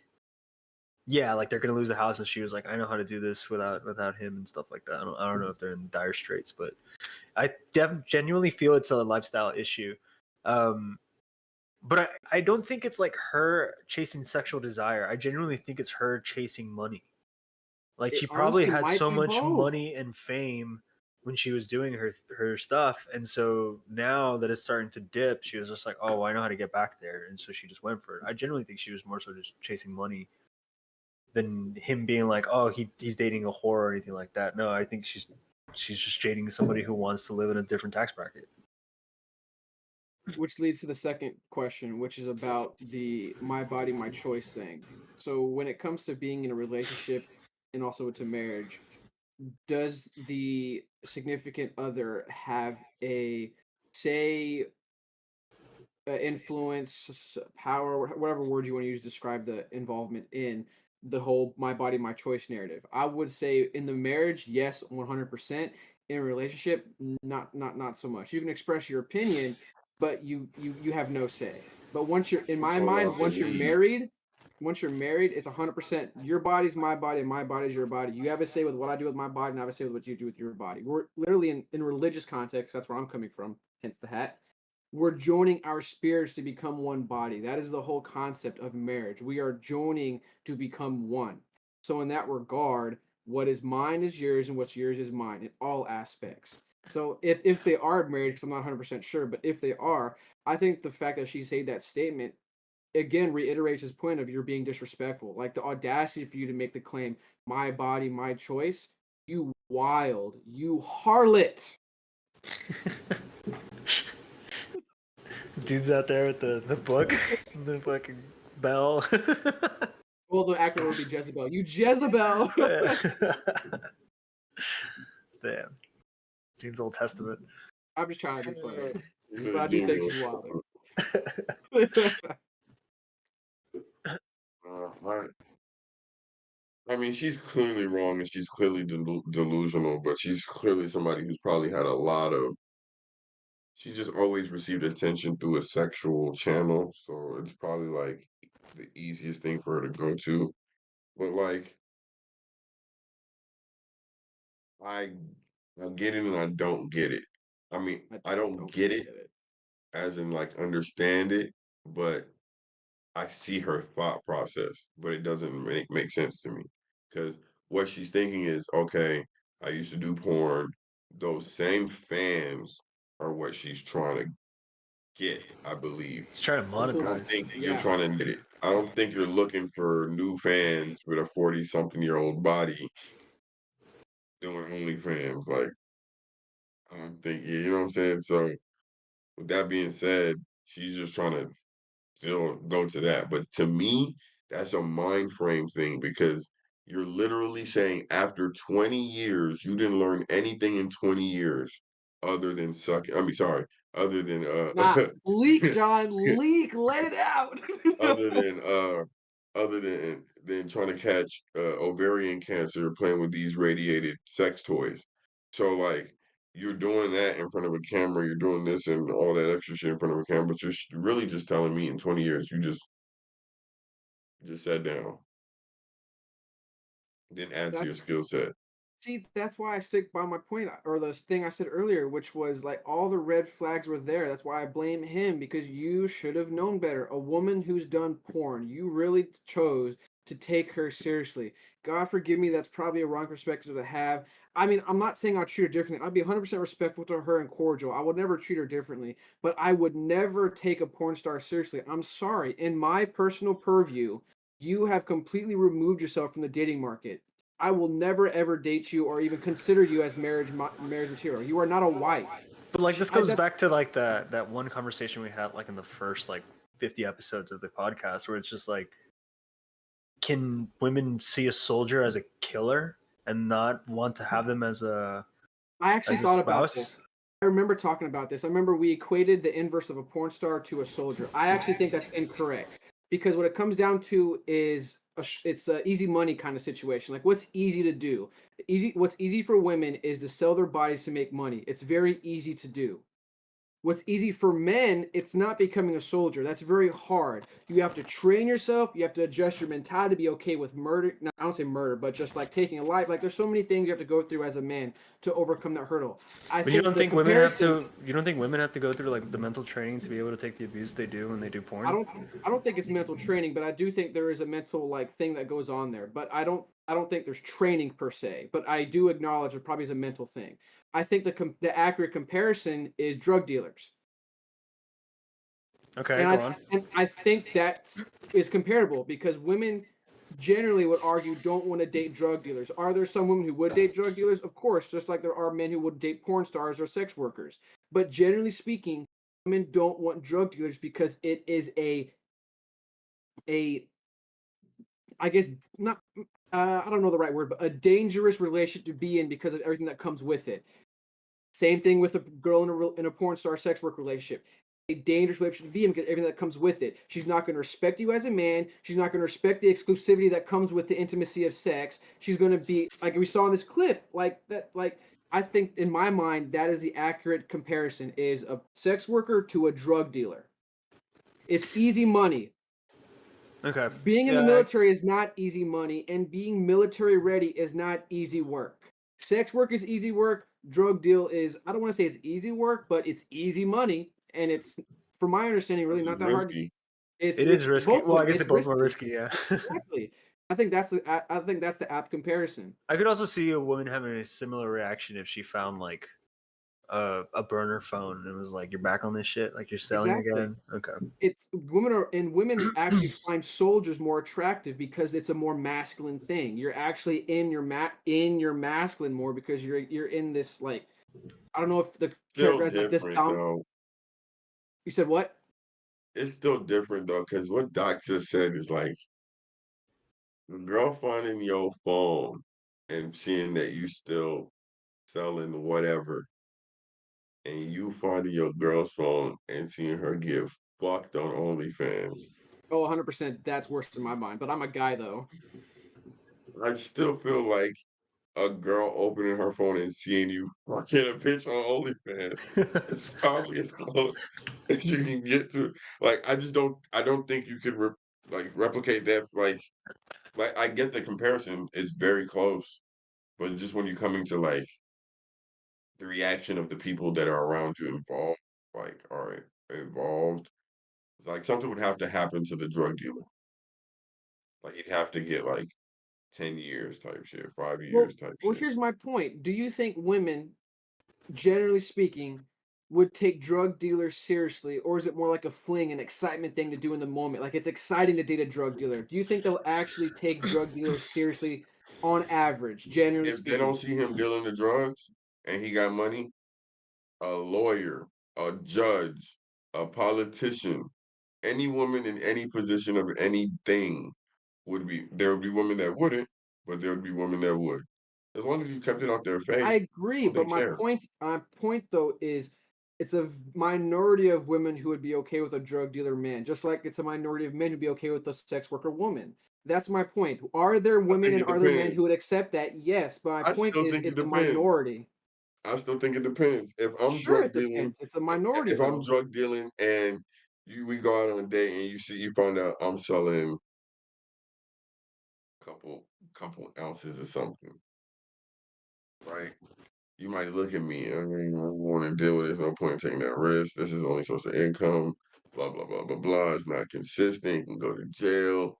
yeah, like they're gonna lose the house, and she was like, I know how to do this without him and stuff like that. I don't know if they're in dire straits, but I genuinely feel it's a lifestyle issue. Um, but I don't think it's like her chasing sexual desire. I genuinely think it's her chasing money. Like It she probably honestly had might so be much both. money and fame when she was doing her stuff, and so now that it's starting to dip, she was just like, oh, I know how to get back there, and so she just went for it. I genuinely think she was more so just chasing money than him being like, oh, he's dating a whore or anything like that. No, I think she's just dating somebody who wants to live in a different tax bracket. which leads to the second question, which is about the my body, my choice thing. So when it comes to being in a relationship and also to marriage, does the significant other have a say, influence, power, whatever word you want to use to describe the involvement in the whole my body, my choice narrative? I would say in the marriage, yes, 100%. In a relationship, not so much. You can express your opinion, but you have no say. But once you're in It's my all mind, up to me. once you're married, it's 100% your body's my body and my body's your body. You have a say with what I do with my body, and I have a say with what you do with your body. We're literally in religious context. That's where I'm coming from. Hence the hat. We're joining our spirits to become one body. That is the whole concept of marriage. We are joining to become one. So in that regard, what is mine is yours and what's yours is mine in all aspects. So if they are married, because I'm not 100% sure, but if they are, I think the fact that she said that statement again reiterates his point of you're being disrespectful. Like the audacity for you to make the claim, my body, my choice, you wild, you harlot. Dude's out there with the book, the fucking bell. Well, the accurate would be Jezebel. You Jezebel. Damn. Gene's Old Testament. I'm just trying to be funny, He said but I do Gene's think Old she's wild. I mean, she's clearly wrong and she's clearly delusional, but she's clearly somebody who's probably had a lot of. She just always received attention through a sexual channel, so it's probably like the easiest thing for her to go to. But like, I, I get it and I don't get it. I mean, I don't get it as in like understand it, but I see her thought process, but it doesn't make sense to me because what she's thinking is, okay, I used to do porn. Those same fans are what she's trying to get, I believe. He's trying to I don't monetize. think that you're Yeah. trying to get it. I don't think you're looking for new fans with a 40-something-year-old body doing OnlyFans. Like, I don't think, you know what I'm saying? So, with that being said, she's just trying to still go to that. But to me, that's a mind frame thing because you're literally saying after 20 years, you didn't learn anything in 20 years other than sucking. I mean, sorry, other than Nah, leak, John, leak, let it out. other than other than trying to catch ovarian cancer playing with these radiated sex toys. So like you're doing that in front of a camera, you're doing this and all that extra shit in front of a camera, but you're really just telling me in 20 years you just sat down, didn't add to your That's skill set. See, that's why I stick by my point or the thing I said earlier, which was like all the red flags were there. That's why I blame him because you should have known better. A woman who's done porn, you really chose to take her seriously. God forgive me, that's probably a wrong perspective to have. I mean, I'm not saying I'll treat her differently. I'd be 100% respectful to her and cordial. I would never treat her differently, but I would never take a porn star seriously. I'm sorry. In my personal purview, you have completely removed yourself from the dating market. I will never ever date you or even consider you as marriage material. You are not a wife. But like this I goes back to like that one conversation we had like in the first like 50 episodes of the podcast where it's just like, can women see a soldier as a killer and not want to have them as a actually as a thought about spouse? this. I remember talking about this. I remember we equated the inverse of a porn star to a soldier. I actually think that's incorrect because what it comes down to is it's a easy money kind of situation. Like what's easy to do? What's easy for women is to sell their bodies to make money. It's very easy to do. What's easy for men, it's not becoming a soldier. That's very hard. You have to train yourself. You have to adjust your mentality to be okay with murder. No, I don't say murder, but just like taking a life. Like there's so many things you have to go through as a man to overcome that hurdle. But you don't think women have to? You don't think women have to go through like the mental training to be able to take the abuse they do when they do porn? I don't think it's mental training, but I do think there is a mental like thing that goes on there. But I don't think there's training per se. But I do acknowledge it probably is a mental thing. I think the accurate comparison is drug dealers. Okay, And go on. I think that is comparable because women generally would argue don't want to date drug dealers. Are there some women who would date drug dealers? Of course, just like there are men who would date porn stars or sex workers. But generally speaking, women don't want drug dealers because it is a I guess not I don't know the right word, but a dangerous relationship to be in because of everything that comes with it. Same thing with a girl in a porn star sex work relationship. A dangerous relationship to be in because everything that comes with it. She's not going to respect you as a man. She's not going to respect the exclusivity that comes with the intimacy of sex. She's going to be like we saw in this clip, like that. Like I think in my mind that is the accurate comparison: is a sex worker to a drug dealer. It's easy money. Okay. Being in the Yeah, military is not easy money, and being military ready is not easy work. Sex work is easy work. Drug deal is, I don't want to say it's easy work, but it's easy money, and it's, from my understanding, really This not is that hard. risky. it It's is risky. both of Well, I them. guess they It's both are risky. risky. Yeah. Exactly. I think that's the apt comparison. I could also see a woman having a similar reaction if she found like a burner phone and was like, "You're back on this shit. Like you're selling Exactly. again." Okay. It's women actually find soldiers more attractive because it's a more masculine thing. You're actually in your masculine more because you're in this, like, I don't know if the Still character has like this different down. though. You said what? It's still different though, because what Doc just said is like the girl finding your phone and seeing that you still selling whatever, and you finding your girl's phone and seeing her get fucked on OnlyFans. Oh, 100%. That's worse in my mind. But I'm a guy though. I still feel like a girl opening her phone and seeing you fucking a bitch on OnlyFans. It's probably as close as you can get to. Like, I don't think you could replicate that. Like I get the comparison; it's very close. But just when you're coming to like the reaction of the people that are around you involved, like are involved, like something would have to happen to the drug dealer. Like he'd have to get like 10 years type shit, 5 years Well, type well, shit. here's my point. Do you think women, generally speaking, would take drug dealers seriously, or is it more like a fling, an excitement thing to do in the moment? Like it's exciting to date a drug dealer. Do you think they'll actually take drug dealers seriously on average, generally If they don't speaking? see him dealing the drugs and he got money, a lawyer, a judge, a politician, any woman in any position of anything would be. There would be women that wouldn't, but there would be women that would. As long as you kept it out their I face, agree, don't they but care? my point though is it's a minority of women who would be okay with a drug dealer man, just like it's a minority of men who'd be okay with a sex worker woman. That's my point. Are there I women think and it are there men depends. who would accept that? Yes, but my I point still is think it it's a depends. minority. I still think it depends. If I'm Sure, drug it dealing, depends. It's a minority if I'm though. drug dealing and we go out on a date and you find out I'm selling couple ounces or something, right? You might look at me and I don't want to deal with this. No point in taking that risk. This is the only source of income. Blah blah blah blah blah. It's not consistent. You can go to jail.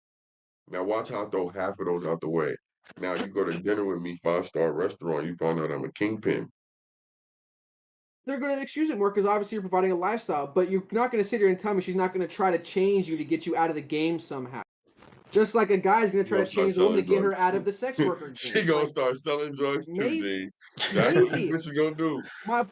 Now watch how I throw half of those out the way. Now you go to dinner with me, 5-star restaurant. You find out I'm a kingpin. They're going to excuse it more because obviously you're providing a lifestyle, but you're not going to sit here and tell me she's not going to try to change you to get you out of the game somehow. Just like a guy's going to She try gonna to start change the woman selling to get drugs her out of too. the sex worker She game. gonna Like start selling drugs too, maybe, Gene. That's what this maybe. bitch is gonna do.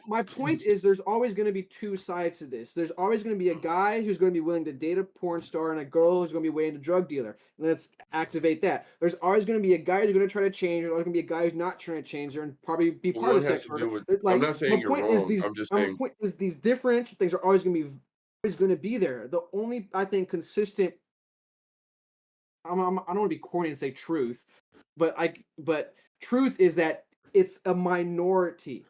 My point is there's always going to be two sides to this. There's always going to be a guy who's going to be willing to date a porn star and a girl who's going to be waiting a drug dealer. Let's activate that. There's always going to be a guy who's going to try to change. There's always going to be a guy who's not trying to change her and probably be But part of one the has sex to worker. do with. I'm Like not saying you're wrong. I'm just my saying point is these differential things are always going to be there. The only I think consistent. I don't want to be corny and say truth, but truth is that it's a minority.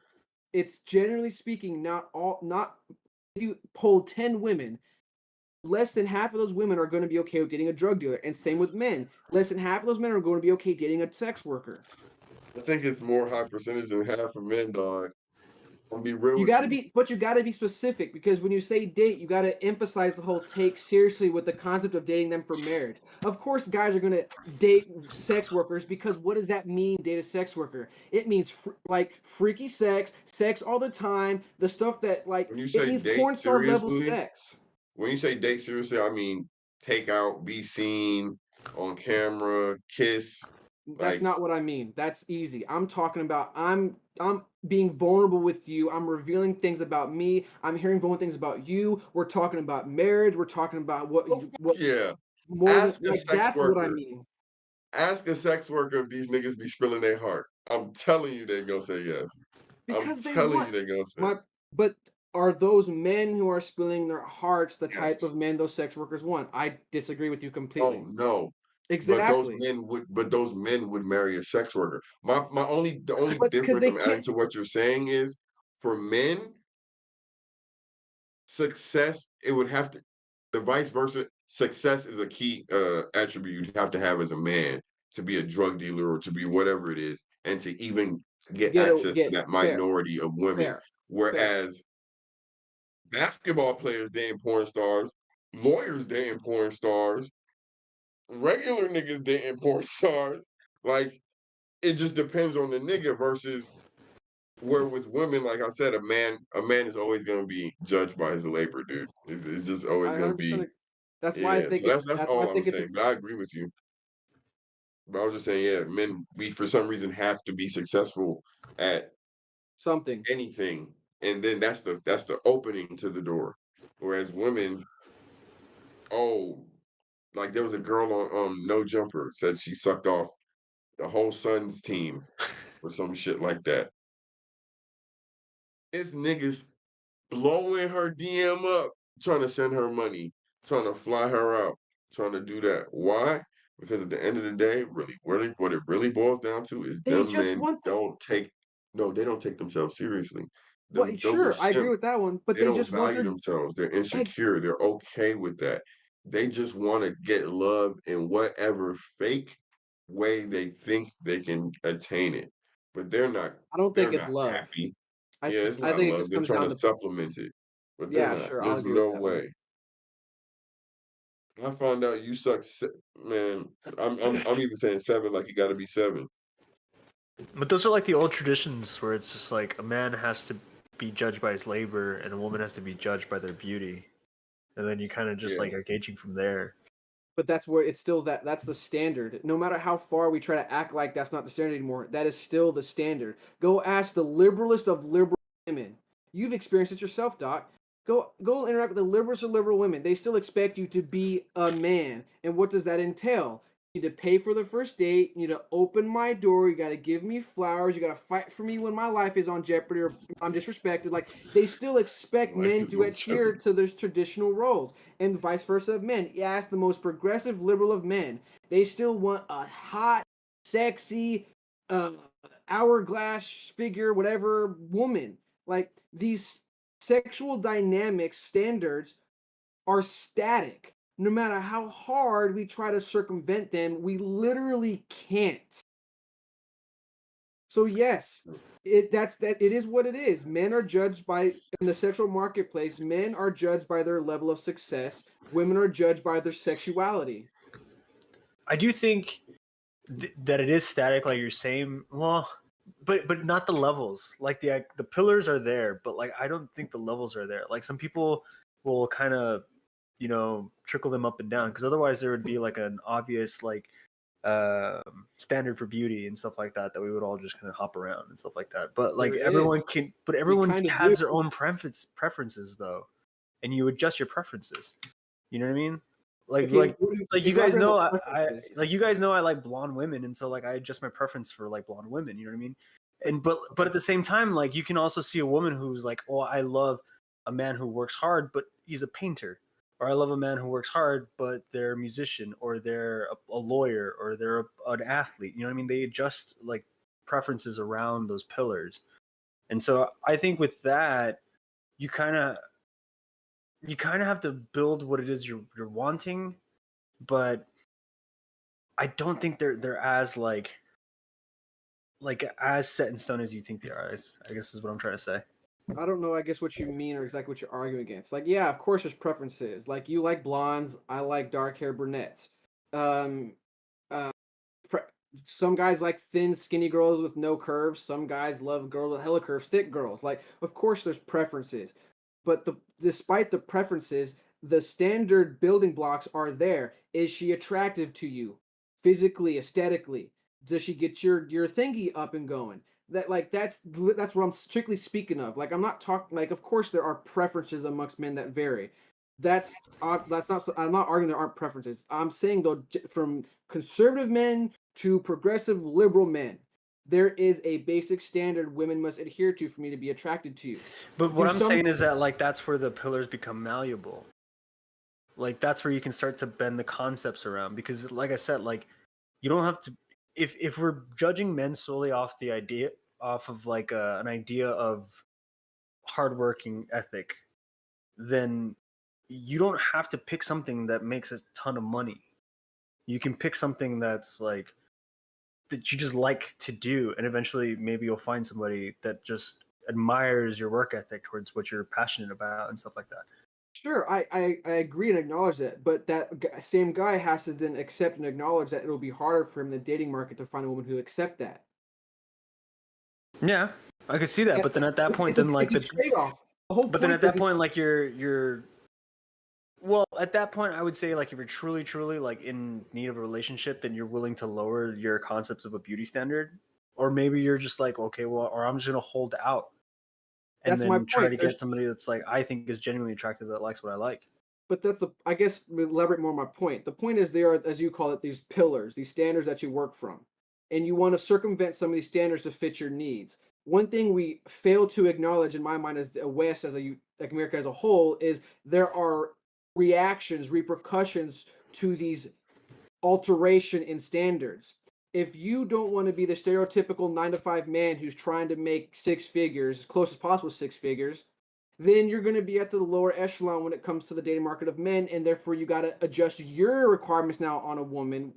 It's generally speaking not if you poll 10 women, less than half of those women are going to be okay with dating a drug dealer, and same with men. Less than half of those men are going to be okay dating a sex worker. I think it's more high percentage than half of men, dog. I'm gonna be real You with got to you. be, but you got to be specific because when you say date, you got to emphasize the whole take seriously with the concept of dating them for marriage. Of course, guys are going to date sex workers because what does that mean, date a sex worker? It means like freaky sex, sex all the time, the stuff that like When you it say means date porn star level seriously, sex. when you say date seriously, I mean take out, be seen on camera, kiss, That's like not what I mean. That's easy. I'm talking about I'm being vulnerable with you. I'm revealing things about me. I'm hearing vulnerable things about you. We're talking about marriage. We're talking about Oh, fuck what yeah. more than Ask a like sex that's what I worker. mean. Ask a sex worker if these niggas be spilling their heart. I'm telling you they gonna say yes. I'm Because they telling you want they gonna say my but are those men who are spilling their hearts the type yes. of men those sex workers want? I disagree with you Oh completely. no. Exactly. But those men would marry a sex worker. My only the only But because difference they I'm adding can't to what you're saying is for men, success, it would have to the vice versa, success is a key attribute you'd have to have as a man to be a drug dealer or to be whatever it is, and to even get access to get that fair, minority of women. fair, fair. Whereas basketball players, they ain't porn stars, lawyers, they ain't porn stars, regular niggas, they ain't porn stars. Like it just depends on the nigga versus where with women, like I said, a man is always gonna be judged by his labor, dude. It's just always I gonna be 100%. That's why I yeah. think So that's that's why I all I'm think it's a saying. But I agree with you. But I was just saying, yeah, men we for some reason have to be successful at something. anything, and then that's the opening to the door. Whereas women, oh, like there was a girl on No Jumper said she sucked off the whole Suns team or some shit like that. It's niggas blowing her DM up, trying to send her money, trying to fly her out, trying to do that. Why? Because at the end of the day, really, what it really boils down to is They them just men want don't take no, they don't take themselves seriously. what Those are sure, I agree simp. with that one, but They they don't just want value their themselves. They're egg. insecure. They're okay with that. They just want to get love in whatever fake way they think they can attain it. But they're not I don't they're think it's not love. happy. Yeah, it's I not think it love. just They're comes trying down to to supplement it, but they're yeah, not. sure, I'll There's agree with no that one. way. I found out you suck, man. I'm even saying 7 like you got to be 7. But those are like the old traditions where it's just like a man has to be judged by his labor and a woman has to be judged by their beauty. And then you kind of just Yeah, like are gauging from there. But that's where it's still that's the standard. No matter how far we try to act like that's not the standard anymore, that is still the standard. Go ask the liberalist of liberal women. You've experienced it yourself, Doc. Go interact with the liberalist of liberal women. They still expect you to be a man. And what does that entail? You need to pay for the first date. You need to open my door. You got to give me flowers. You got to fight for me when my life is on jeopardy or I'm disrespected. Like they still expect life men is to on adhere jeopardy. to those traditional roles and vice versa of men. You ask the most progressive liberal of men, they still want a hot, sexy, uh, hourglass figure, whatever woman. Like these sexual dynamics standards are static. No matter how hard we try to circumvent them, we literally can't. So yes, it is what it is. Men are judged by in the sexual marketplace, men are judged by their level of success, women are judged by their sexuality. I do think that it is static, like you're saying. Well, but not the levels. Like the pillars are there, but like I don't think the levels are there. Like some people will kind of trickle them up and down because otherwise there would be like an obvious like standard for beauty and stuff like that we would all just kind of hop around and stuff like that. But like There is. We everyone kind of do. has their own preferences though, and you adjust your preferences. You know what I mean? Like Okay, you guys elaborate on know the I preferences. like you guys know I like blonde women, and so like I adjust my preference for like blonde women. You know what I mean? And but at the same time, like you can also see a woman who's like, oh, I love a man who works hard, but he's a painter, or I love a man who works hard, but they're a musician, or they're a lawyer, or they're an athlete. You know what I mean? They adjust like preferences around those pillars, and so I think with that, you kind of have to build what it is you're wanting, but I don't think they're as like as set in stone as you think they are. I guess is what I'm trying to say. I don't know, I guess what you mean or exactly what you're arguing against. Like, yeah, of course there's preferences. Like you like blondes, I like dark hair brunettes. Um uh pre- some guys like thin, skinny girls with no curves. Some guys love girls with hella curves, thick girls. Like, of course, there's preferences, but despite the preferences, the standard building blocks are there. Is she attractive to you, physically, aesthetically? Does she get your thingy up and going? that's what I'm strictly speaking of. Like I'm not talking like of course there are preferences amongst men that vary. That's not I'm not arguing there aren't preferences. I'm saying though from conservative men to progressive liberal men, there is a basic standard women must adhere to for me to be attracted to you. But what Do I'm some saying is that like that's where the pillars become malleable. Like that's where you can start to bend the concepts around because like I said, like you don't have to if we're judging men solely off the idea off of like an idea of hardworking ethic, then you don't have to pick something that makes a ton of money. You can pick something that's like that you just like to do, and eventually maybe you'll find somebody that just admires your work ethic towards what you're passionate about and stuff like that. Sure, I agree and acknowledge that, but same guy has to then accept and acknowledge that it'll be harder for him in the dating market to find a woman who accept that. Yeah, I could see that, but then at that point, It's a, then like it's a trade-off. The whole but then point at that is point, like you're well, at that point, I would say like if you're truly like in need of a relationship, then you're willing to lower your concepts of a beauty standard, or maybe you're just like okay, well, or I'm just gonna hold out and that's my then try point. to There's get somebody that's like I think is genuinely attractive that likes what I like. but that's the I guess elaborate more on my point. The point is there are, as you call it, these pillars, these standards that you work from, and you want to circumvent some of these standards to fit your needs. One thing we fail to acknowledge in my mind as the West, as a like America as a whole, is there are reactions, repercussions to these alteration in standards. If you don't want to be the stereotypical 9 to 5 man who's trying to make six figures, as close as possible six figures, then you're going to be at the lower echelon when it comes to the dating market of men, and therefore you got to adjust your requirements now on a woman.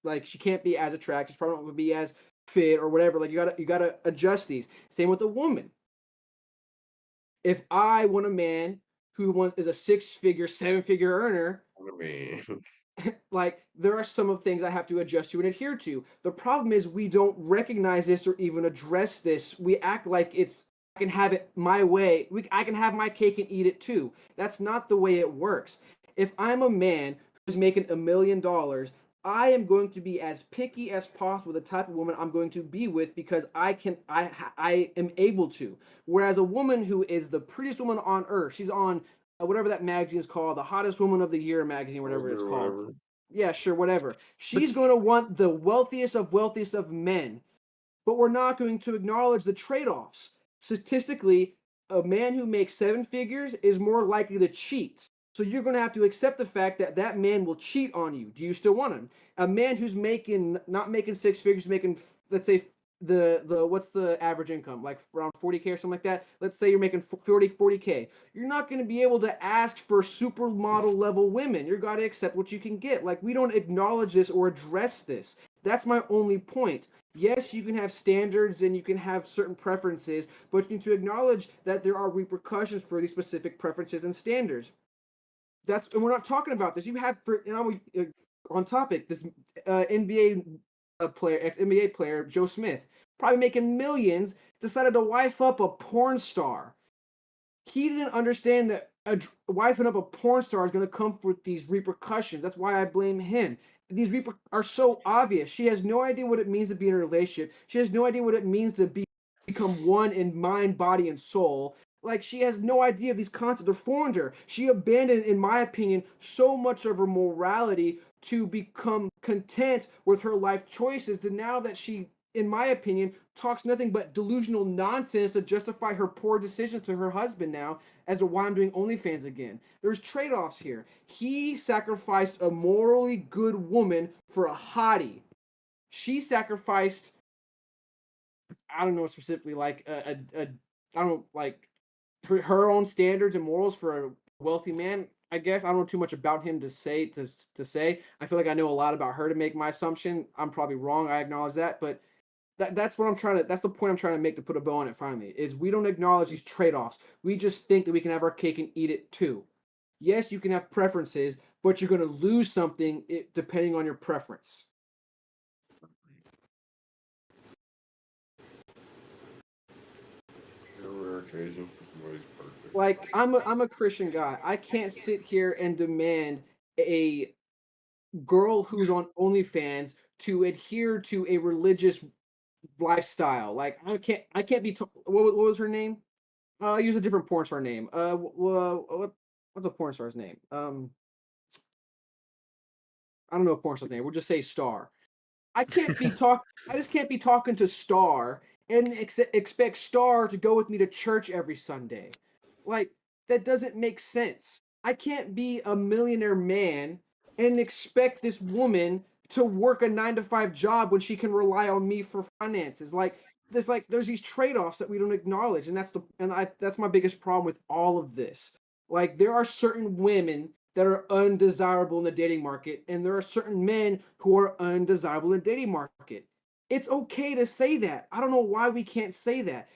Like she can't be as attractive, she's probably not going to be as fit or whatever. Like you gotta adjust these. Same with a woman. If I want a man who is a 6 figure, 7 figure earner, I mean, like there are some of things I have to adjust to and adhere to. The problem is we don't recognize this or even address this. We act like it's I can have it my way. I can have my cake and eat it too. That's not the way it works. If I'm a man who's making $1 million, I am going to be as picky as possible the type of woman I'm going to be with because I am able to. Whereas a woman who is the prettiest woman on earth, she's on whatever that magazine is called, the hottest woman of the year magazine, whatever it's called. whatever. Yeah, sure, whatever. But She's going to want the wealthiest of men, but we're not going to acknowledge the trade-offs. Statistically, a man who makes 7 figures is more likely to cheat. So you're going to have to accept the fact that that man will cheat on you. Do you still want him? A man who's not making 6 figures, making, let's say, the what's the average income, like around 40K or something like that. Let's say you're making 40K. You're not going to be able to ask for supermodel level women. You're got to accept what you can get. Like we don't acknowledge this or address this. That's my only point. Yes, you can have standards and you can have certain preferences, but you need to acknowledge that there are repercussions for these specific preferences and standards. And we're not talking about this. You have on topic this NBA player, ex NBA player Joe Smith, probably making millions, decided to wife up a porn star. He didn't understand that wifing up a porn star is going to come with these repercussions. That's why I blame him. These are so obvious. She has no idea what it means to be in a relationship. She has no idea what it means to become one in mind, body, and soul. Like she has no idea of these concepts that formed her. She abandoned, in my opinion, so much of her morality to become content with her life choices that now that she, in my opinion, talks nothing but delusional nonsense to justify her poor decisions to her husband now as to why I'm doing OnlyFans again. There's trade-offs here. He sacrificed a morally good woman for a hottie. She sacrificed, I don't know specifically, like I don't know, like her own standards and morals for a wealthy man. I guess I don't know too much about him to say. I feel like I know a lot about her to make my assumption. I'm probably wrong. I acknowledge that, but that's what I'm trying to. That's the point I'm trying to make to put a bow on it. Finally, is we don't acknowledge these trade-offs. We just think that we can have our cake and eat it too. Yes, you can have preferences, but you're going to lose something depending on your preference. There are rare occasions for somebody's perfect. Like I'm a Christian guy. I can't sit here and demand a girl who's on OnlyFans to adhere to a religious lifestyle. Like I can't be. What was her name? Use a different porn star name. What's a porn star's name? I don't know a porn star's name. We'll just say Star. I just can't be talking to Star and expect Star to go with me to church every Sunday. Like that doesn't make sense. I can't be a millionaire man and expect this woman to work a 9 to 5 job when she can rely on me for finances. There's these trade-offs that we don't acknowledge, and that's my biggest problem with all of this. Like there are certain women that are undesirable in the dating market, and there are certain men who are undesirable in the dating market. It's okay to say that. I don't know why we can't say that.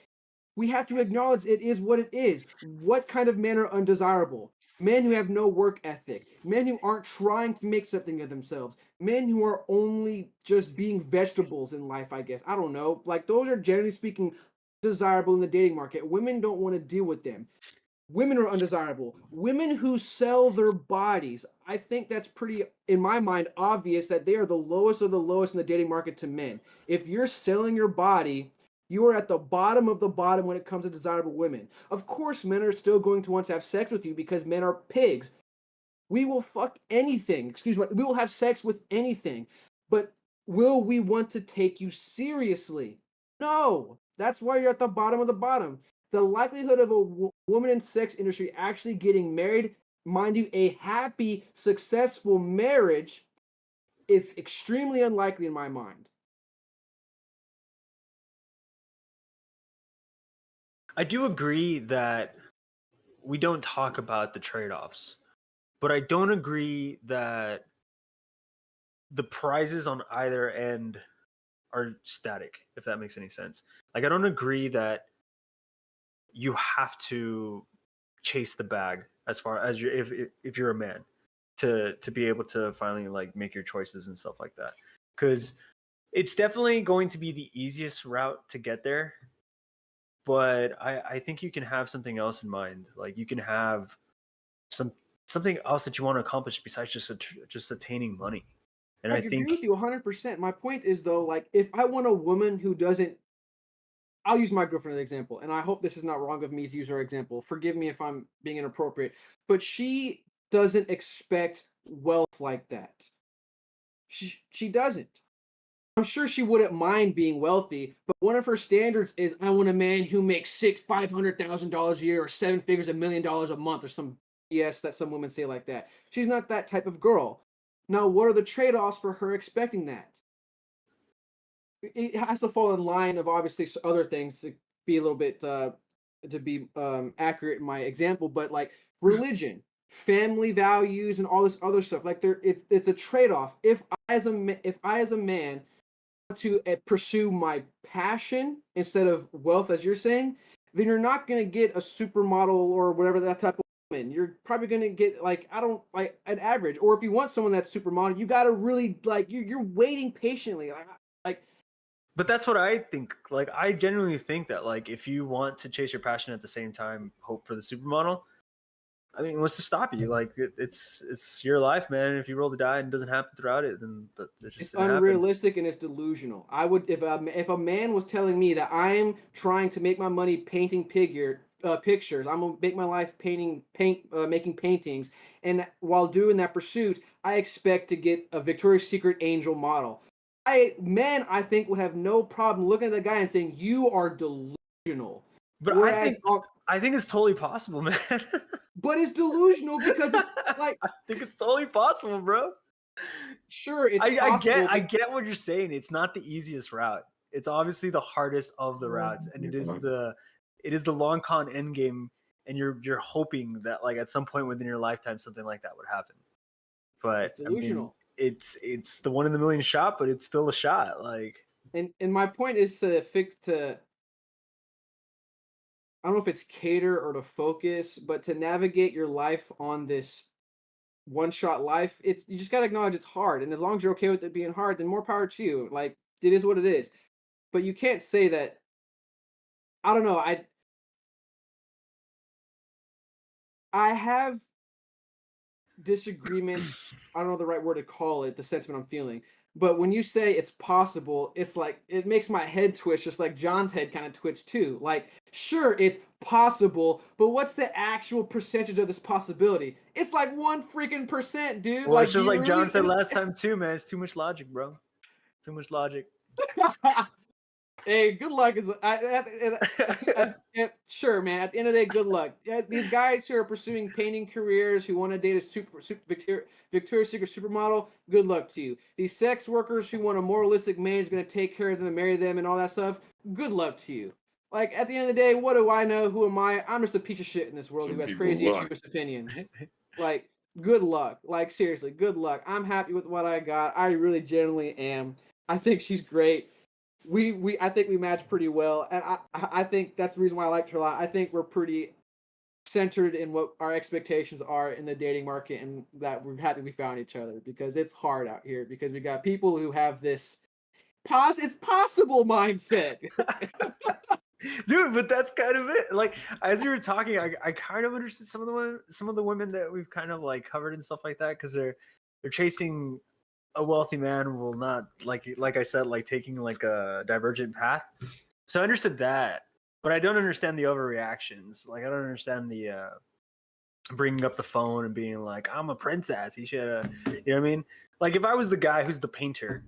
We have to acknowledge it is what it is. What kind of men are undesirable? Men who have no work ethic, men who aren't trying to make something of themselves, men who are only just being vegetables in life, I guess. I don't know. Like, those are generally speaking desirable in the dating market. Women don't want to deal with them. Women are undesirable. Women who sell their bodies. I think that's pretty, in my mind, obvious that they are the lowest of the lowest in the dating market to men. If you're selling your body, you are at the bottom of the bottom when it comes to desirable women. Of course, men are still going to want to have sex with you because men are pigs. We will fuck anything. Excuse me. We will have sex with anything. But will we want to take you seriously? No. That's why you're at the bottom of the bottom. The likelihood of a woman in sex industry actually getting married, mind you, a happy, successful marriage, is extremely unlikely in my mind. I do agree that we don't talk about the trade-offs, but I don't agree that the prizes on either end are static, if that makes any sense. Like, I don't agree that you have to chase the bag as far as if you're a man to be able to finally like make your choices and stuff like that, because it's definitely going to be the easiest route to get there, but I think you can have something else in mind. Like, you can have something else that you want to accomplish besides just attaining money. And I I agree with think you 100%. My point is, though, like, if I want a woman who doesn't, I'll use my girlfriend as an example, and I hope this is not wrong of me to use her example. Forgive me if I'm being inappropriate, but she doesn't expect wealth like that. She doesn't. I'm sure she wouldn't mind being wealthy, but one of her standards is I want a man who makes $500,000 a year or 7 figures, $1 million a month, or some BS that some women say like that. She's not that type of girl. Now, what are the trade-offs for her expecting that? It has to fall in line of obviously other things to be a little bit to be accurate in my example, but like religion, family values, and all this other stuff. Like it's a trade-off. If I as a man to pursue my passion instead of wealth, as you're saying, then you're not going to get a supermodel or whatever that type of woman. You're probably going to get like I don't like an average. Or if you want someone that's supermodel, you got to really like you're waiting patiently. Like but that's what I think. Like, I genuinely think that, like, if you want to chase your passion at the same time hope for the supermodel, I mean, what's to stop you? Like, it's your life, man. If you roll the die and it doesn't happen throughout it, then it just it's didn't happen. unrealistic and it's delusional. I would if a man was telling me that I'm trying to make my money painting pictures, I'm gonna make my life making paintings, and while doing that pursuit, I expect to get a Victoria's Secret angel model. I think would have no problem looking at the guy and saying you are delusional. But Whereas, I think it's totally possible, man. but it's delusional because it's like I think it's totally possible, bro. sure it's I possible. get what you're saying. It's not the easiest route. It's obviously the hardest of the routes, and it is the long con end game. And you're hoping that, like, at some point within your lifetime something like that would happen. But It's I mean, delusional. it's the one in the million shot, but it's still a shot. Like, And my point is to I don't know if it's cater or to focus, but to navigate your life on this one shot life, it's you just gotta acknowledge it's hard. And as long as you're okay with it being hard, then more power to you. Like it is what it is. But you can't say that I don't know, I have disagreements, I don't know the right word to call it, the sentiment I'm feeling. But when you say it's possible, it's like it makes my head twitch, just like John's head kind of twitched too. Like, sure, it's possible, but what's the actual percentage of this possibility? It's like 1% dude. Well, Like, it's do just you like John really? said last time too, man. It's too much logic, bro. Too much logic. Hey, good luck. Sure, man. At the end of the day, good luck. Yeah, these guys who are pursuing painting careers, who want to date a Victoria's Secret supermodel, good luck to you. These sex workers who want a moralistic man who's going to take care of them and marry them and all that stuff, good luck to you. Like, at the end of the day, what do I know? Who am I? I'm just a piece of shit in this world Some who has people crazy lie. extremist opinions. Like, good luck. Like, seriously, good luck. I'm happy with what I got. I really genuinely am. I think she's great. I think we match pretty well, and I think that's the reason why I liked her a lot. I think we're pretty centered in what our expectations are in the dating market, and that we're happy we found each other, because it's hard out here because we got people who have this it's possible mindset. Dude, but that's kind of it. Like, as you were talking, I kind of understood some of the women that we've kind of like covered and stuff like that, because they're chasing a wealthy man will not, like I said, like taking like a divergent path. So I understood that, but I don't understand the overreactions. Like, I don't understand the bringing up the phone and being like, I'm a princess, he should you know what I mean? Like, if I was the guy who's the painter,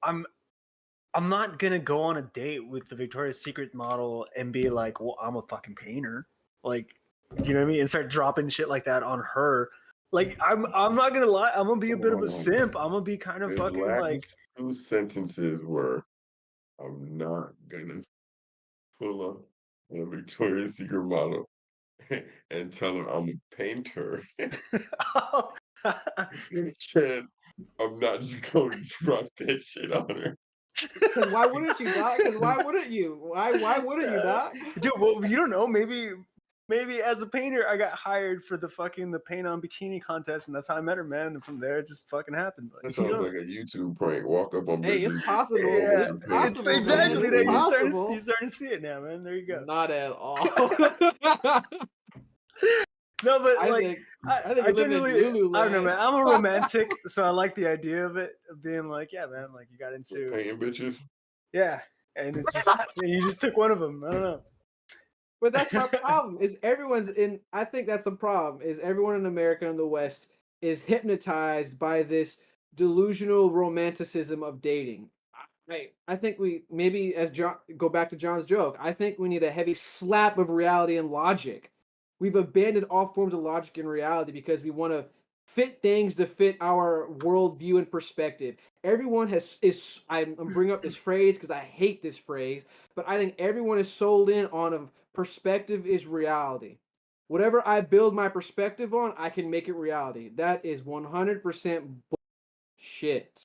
I'm not gonna go on a date with the Victoria's Secret model and be like, well, I'm a fucking painter. Like, you know what I mean? And start dropping shit like that on her. Like, I'm not gonna lie, I'm gonna be a bit of a simp. I'm gonna be kind of His fucking last like, 2 sentences were, "I'm not gonna pull up on a Victoria's Secret model and tell her I'm a painter." He said, "I'm not just gonna drop that shit on her." Because why wouldn't you, Doc? Because why wouldn't you? Why wouldn't you, Doc? dude, well, you don't know. Maybe as a painter, I got hired for the paint on bikini contest, and that's how I met her, man. And from there, it just fucking happened. That Like, you sounds know, like a YouTube prank. Walk up on Hey, bitches it's possible. yeah, It's it's possible, man. exactly It's that. possible. You're starting to see it now, man. There you go. Not at all. No, but I like, think I you're living in genuinely, I don't know, Lululand. man. I'm a romantic, so I like the idea of it, of being like, yeah, man, like you got with into, painting bitches. yeah, and it just, you just took one of them. I don't know. But that's my problem. Is everyone's in? I think that's the problem. Is everyone in America and the West is hypnotized by this delusional romanticism of dating. I think we maybe, as John, go back to John's joke. I think we need a heavy slap of reality and logic. We've abandoned all forms of logic and reality because we want to fit things to fit our worldview and perspective. Everyone is. I'm bringing up this phrase because I hate this phrase, but I think everyone is sold in on a perspective is reality. Whatever I build my perspective on, I can make it reality. That is 100% bullshit.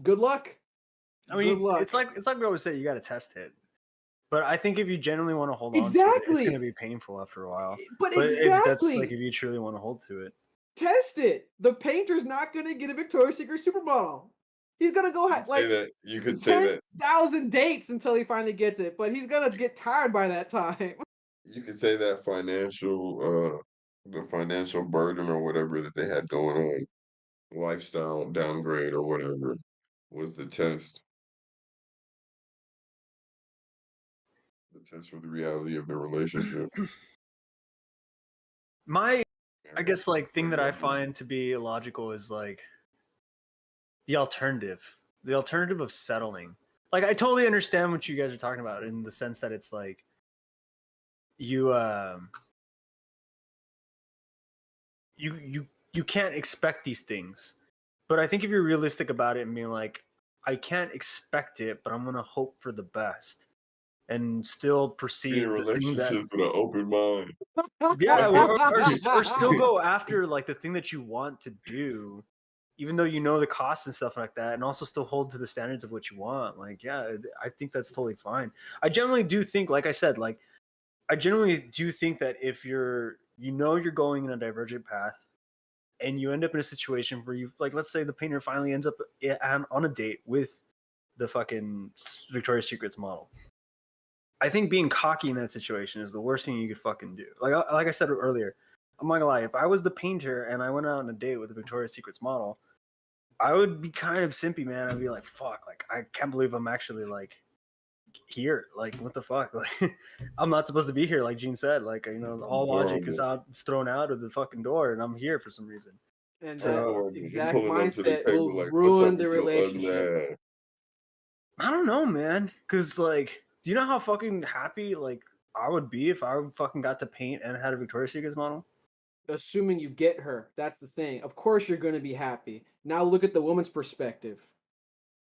Good luck. I mean, Good luck. it's like we always say, you got to test it. But I think if you genuinely want to hold on to it, it's Exactly. going to be painful after a while. But if that's exactly. like, if you truly want to hold to it. Test it. The painter's not going to get a Victoria's Secret supermodel. He's going to go Say like that you could say that 10,000 dates until he finally gets it, but he's going to get tired by that time. you could say that the financial burden or whatever that they had going on, lifestyle downgrade or whatever, was the test. The test for the reality of their relationship. I guess, like, thing that I find to be illogical is like the alternative of settling. Like, I totally understand what you guys are talking about in the sense that it's like you can't expect these things. But I think if you're realistic about it and being like, I can't expect it, but I'm gonna hope for the best and still Be perceive in the thing that, relationships with an open mind. yeah, or still go after like the thing that you want to do, even though you know the costs and stuff like that, and also still hold to the standards of what you want. Like, yeah, I think that's totally fine. I generally do think, like I said, like I generally do think that if you're going in a divergent path and you end up in a situation where you, like, let's say the painter finally ends up on a date with the fucking Victoria's Secret's model. I think being cocky in that situation is the worst thing you could fucking do. Like I said earlier, I'm not gonna lie. If I was the painter and I went out on a date with the Victoria's Secret's model, I would be kind of simpy, man. I'd be like, fuck, like I can't believe I'm actually like here. Like, what the fuck? Like, I'm not supposed to be here, like Gene said. Like, all logic is Horrible. out, it's thrown out of the fucking door, and I'm here for some reason. And I'm that So horrible. He exact pulling up to the mindset will table like, "What's up ruin the with your ugly relationship. ass?" I don't know, man. Cause like, do you know how fucking happy like I would be if I fucking got to paint and had a Victoria's Secret model? Assuming you get her, that's the thing. Of course, you're going to be happy. Now look at the woman's perspective.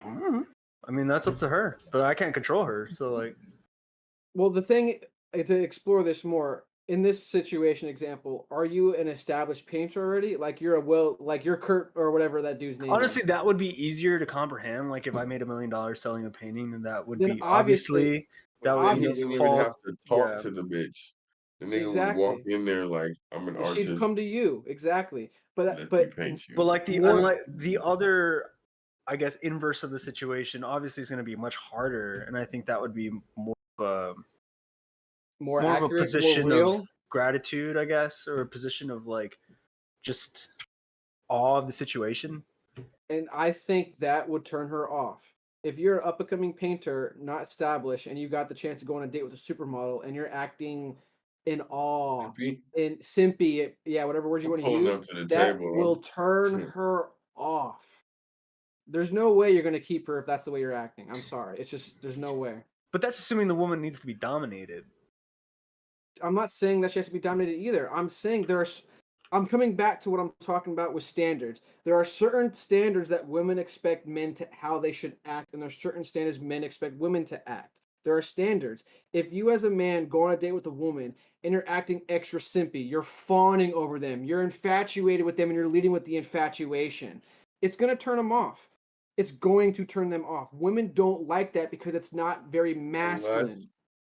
I mean, that's up to her, but I can't control her. So like, Well, the thing to explore this more in this situation example, are you an established painter already? Like you're Kurt or whatever that dude's name honestly, is. that would be easier to comprehend. Like if I made $1 million selling a painting, then that would Then be obviously, that But would then he wouldn't even have fall. to talk Yeah, to the bitch. The nigga would walk exactly. in there like, "I'm an And she'd artist. come to you, exactly. Let me paint but you." like more the other, I guess, inverse of the situation obviously is going to be much harder, and I think that would be more of more more of a accurate, more position real. of gratitude, I guess, or a position of like just awe of the situation. And I think that would turn her off. If you're an up and coming painter, not established, and you got the chance to go on a date with a supermodel, and you're acting in awe, Simpy, in simpy, yeah, whatever word you I'm want to pulling use, up to the that will table. turn I'm her off. There's no way you're gonna keep her if that's the way you're acting. I'm sorry. It's just there's no way. But that's assuming the woman needs to be dominated. I'm not saying that she has to be dominated either. I'm saying I'm coming back to what I'm talking about with standards. There are certain standards that women expect men to how they should act, and there's certain standards men expect women to act. There are standards. If you as a man go on a date with a woman and you're acting extra simpy, you're fawning over them, you're infatuated with them, and you're leading with the infatuation, it's gonna turn them off. It's going to turn them off. Women don't like that because it's not very unless masculine.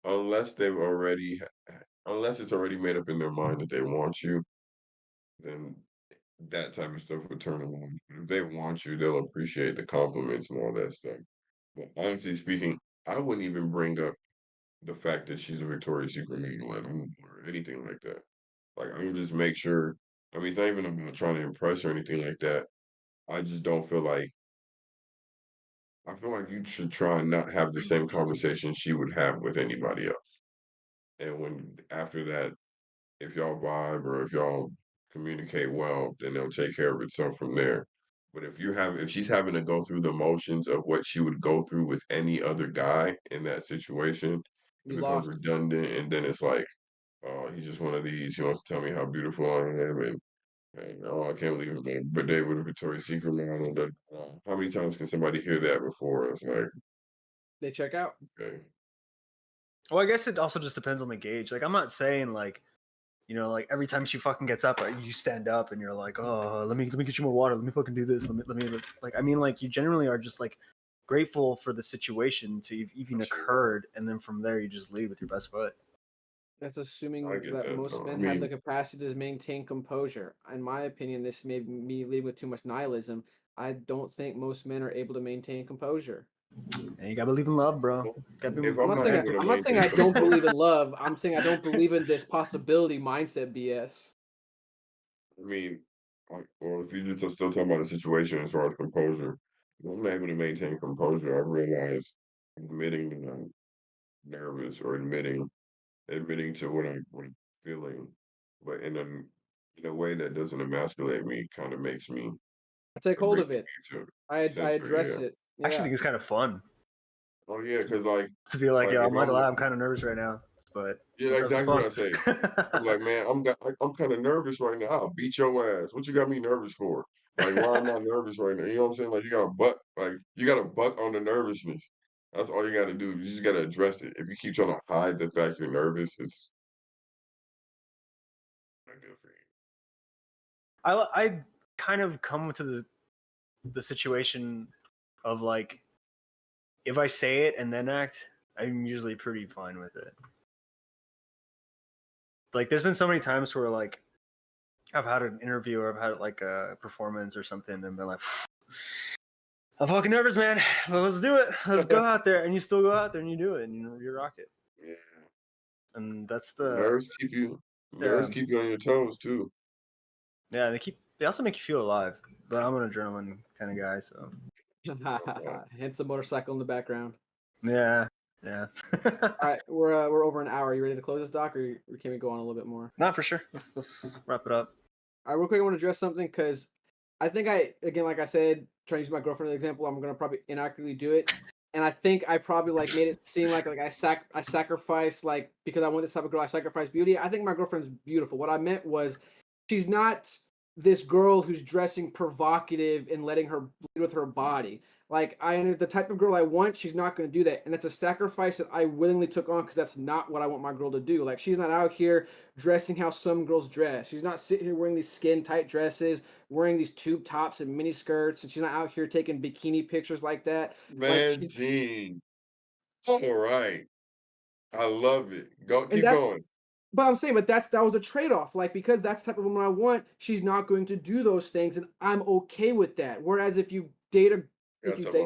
unless they've already unless it's already made up in their mind that they want you, then that type of stuff would turn them on. If they want you, they'll appreciate the compliments and all that stuff. But honestly speaking, I wouldn't even bring up the fact that she's a Victoria's Secret model at all or anything like that. Like, I would just make sure. I mean, it's not even about trying to impress or anything like that. I just don't feel like. I feel like you should try and not have the same conversation she would have with anybody else. And when after that, if y'all vibe or if y'all communicate well, then they'll take care of itself from there. But if she's having to go through the motions of what she would go through with any other guy in that situation, it You becomes lost. redundant, and then it's like, oh, he's just one of these. He wants to tell me how beautiful I am, and oh, I can't believe it, man. But they with a Victoria's Secret model. How many times can somebody hear that before? It's like, They check out. okay, Well, I guess it also just depends on the gauge. Like, I'm not saying like, like every time she fucking gets up, you stand up and you're like, oh, let me get you more water. Let me fucking do this. Let me like. I mean, like, you generally are just like grateful for the situation to even for sure. occurred, and then from there you just leave with your best foot. That's I assuming get that that most though. I men have the mean, capacity to maintain composure. In my opinion, this may be me leading with too much nihilism. I don't think most men are able to maintain composure. And you gotta believe in love, bro. well, Gotta be if I'm not able to I'm not saying maintain I don't believe in composure, love. I'm saying I don't believe in this possibility mindset BS. I mean, or if you're just still talking about the situation as far as composure, if I'm not able to maintain composure, I realize admitting that I'm nervous or admitting to what I'm feeling, but in a way that doesn't emasculate me, kind of makes me I take hold brings of it. me to I center. address Yeah. it. I actually Yeah. think it's kind of fun Oh yeah, because like to be like, like yo, if I'm not gonna I'm lie, I'm kind of nervous right now, but yeah, let's have some exactly what fun. I say. I'm like, man, I'm kind of nervous right now. I'll beat your ass. What you got me nervous for? Like, why am I nervous right now? You know what I'm saying? Like, you got to buck on the nervousness. That's all you got to do. You just got to address it. If you keep trying to hide the fact you're nervous, it's not good for you. I kind of come to the situation of like, if I say it and then act, I'm usually pretty fine with it. Like, there's been so many times where like I've had an interview or I've had like a performance or something and been like, I'm fucking nervous, man, but let's do it. Let's go out there, and you still go out there and you do it, and you rock it. Yeah, And that's nerves keep you yeah, nerves keep you on your toes too. yeah. They also make you feel alive. but I'm an adrenaline kind of guy, so Hence the motorcycle in the background. yeah. All right, we're over an hour. You ready to close this, Doc, or can we go on a little bit more? Not for sure. Let's wrap it up. All right, real quick, I want to address something because I think again, like I said, trying to use my girlfriend as an example, I'm gonna probably inaccurately do it, and I think I probably like made it seem like I sacrifice like because I want this type of girl, I sacrifice beauty. I think my girlfriend's beautiful. What I meant was, she's not this girl who's dressing provocative and letting her bleed with her body. Like the type of girl I want, she's not going to do that, and that's a sacrifice that I willingly took on because that's not what I want my girl to do. Like she's not out here dressing how some girls dress. She's not sitting here wearing these skin tight dresses, wearing these tube tops and mini skirts, and she's not out here taking bikini pictures like that. Man, Gene. All right. I love it. Keep That's going. But I'm saying, that was a trade-off. Like, because that's the type of woman I want, she's not going to do those things, and I'm okay with that. Whereas if you date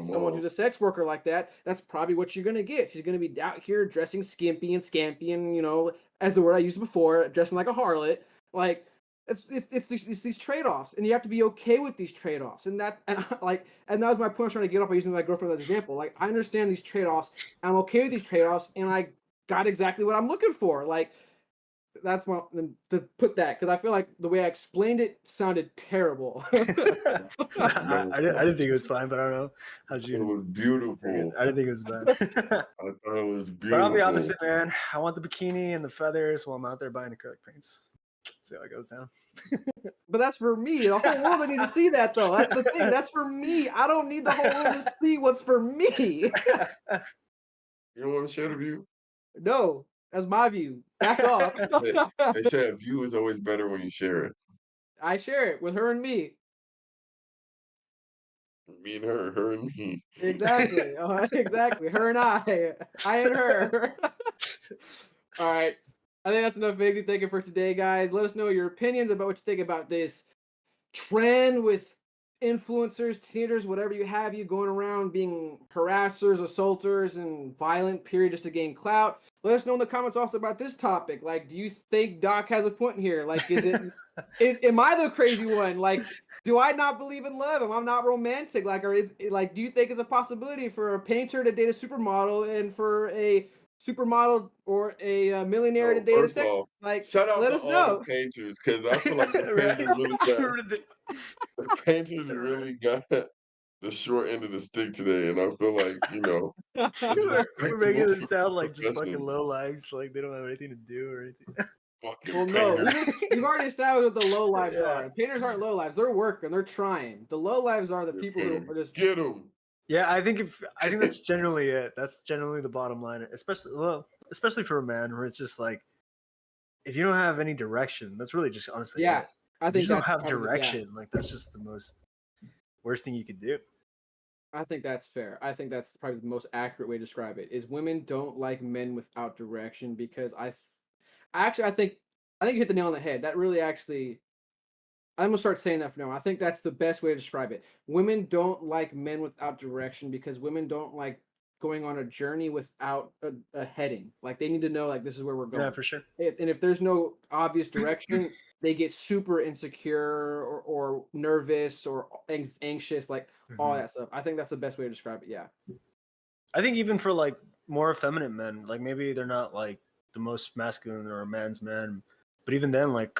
someone who's a sex worker like that, that's probably what you're gonna get. She's gonna be out here dressing skimpy and scampy, and as the word I used before, dressing like a harlot. Like, it's these trade-offs, and you have to be okay with these trade-offs. And that was my point I was trying to get off by using my girlfriend as an example. Like, I understand these trade-offs, I'm okay with these trade-offs, and I got exactly what I'm looking for. Like, that's to put that, because I feel like the way I explained it sounded terrible. I didn't think it was fine, but I don't know how you. It was beautiful. I didn't think it was bad. I thought it was beautiful. But I'm the opposite, man. I want the bikini and the feathers while I'm out there buying acrylic paints. See how it goes down. But that's for me. The whole world doesn't need to see that, though. That's the thing. That's for me. I don't need the whole world to see what's for me. You don't want to share the view? No, that's my view. Back off. They said view is always better when you share it. I share it with her and me. Me and her and me. Exactly. Exactly. Her and I and her. All right. I think that's enough vaguely thinking for today, guys. Let us know your opinions about what you think about this trend with influencers, teenagers, whatever you have, you going around being harassers, assaulters, and violent, period, just to gain clout. Let us know in the comments also about this topic. Like, do you think Doc has a point here? Like, am I the crazy one? Like, do I not believe in love? Am I not romantic? Like, do you think it's a possibility for a painter to date a supermodel and for a supermodel or a millionaire to date a sex? Like, shout out let to us all know. the painters, because I feel like the painters really got the short end of the stick today, and I feel like it's we're making respectable it sound like just fucking profession. low lives, like they don't have anything to do or anything. Fucking Well, no, painters. we've already established what the low lives Yeah. are. Painters aren't low lives; they're working, they're trying. The low lives are the people who are just Get them. Yeah, I think that's generally it. That's generally the bottom line, especially for a man, where it's just like, if you don't have any direction, that's really just honestly yeah. it. I If think you don't that's have kind of direction, like that's just the worst thing you could do. I think that's fair. I think that's probably the most accurate way to describe it. Is women don't like men without direction, because I think you hit the nail on the head. That really actually, I'm gonna start saying that from now on. I think that's the best way to describe it. Women don't like men without direction because women don't like going on a journey without a heading. Like, they need to know, like, this is where we're going. Yeah, for sure. And if there's no obvious direction, they get super insecure or nervous or anxious, like all that stuff. I think that's the best way to describe it. Yeah. I think even for like more effeminate men, like maybe they're not like the most masculine or a man's man, but even then, like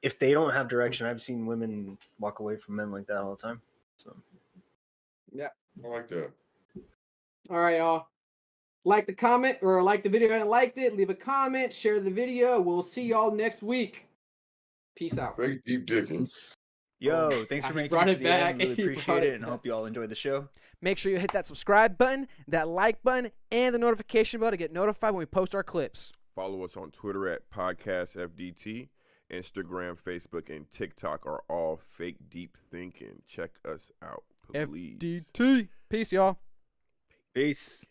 if they don't have direction, I've seen women walk away from men like that all the time. So yeah, I like that. All right, y'all. Like the comment or like the video and liked it. Leave a comment, share the video. We'll see y'all next week. Peace out. Fake deep dickens. Yo, Oh, thanks for he making brought it it to the end. back. Really He appreciate brought it it and back. hope you all enjoyed the show. Make sure you hit that subscribe button, that like button, and the notification bell to get notified when we post our clips. Follow us on Twitter at PodcastFDT. Instagram, Facebook, and TikTok are all Fake Deep Thinking. Check us out, please. FDT. Peace, y'all. Peace.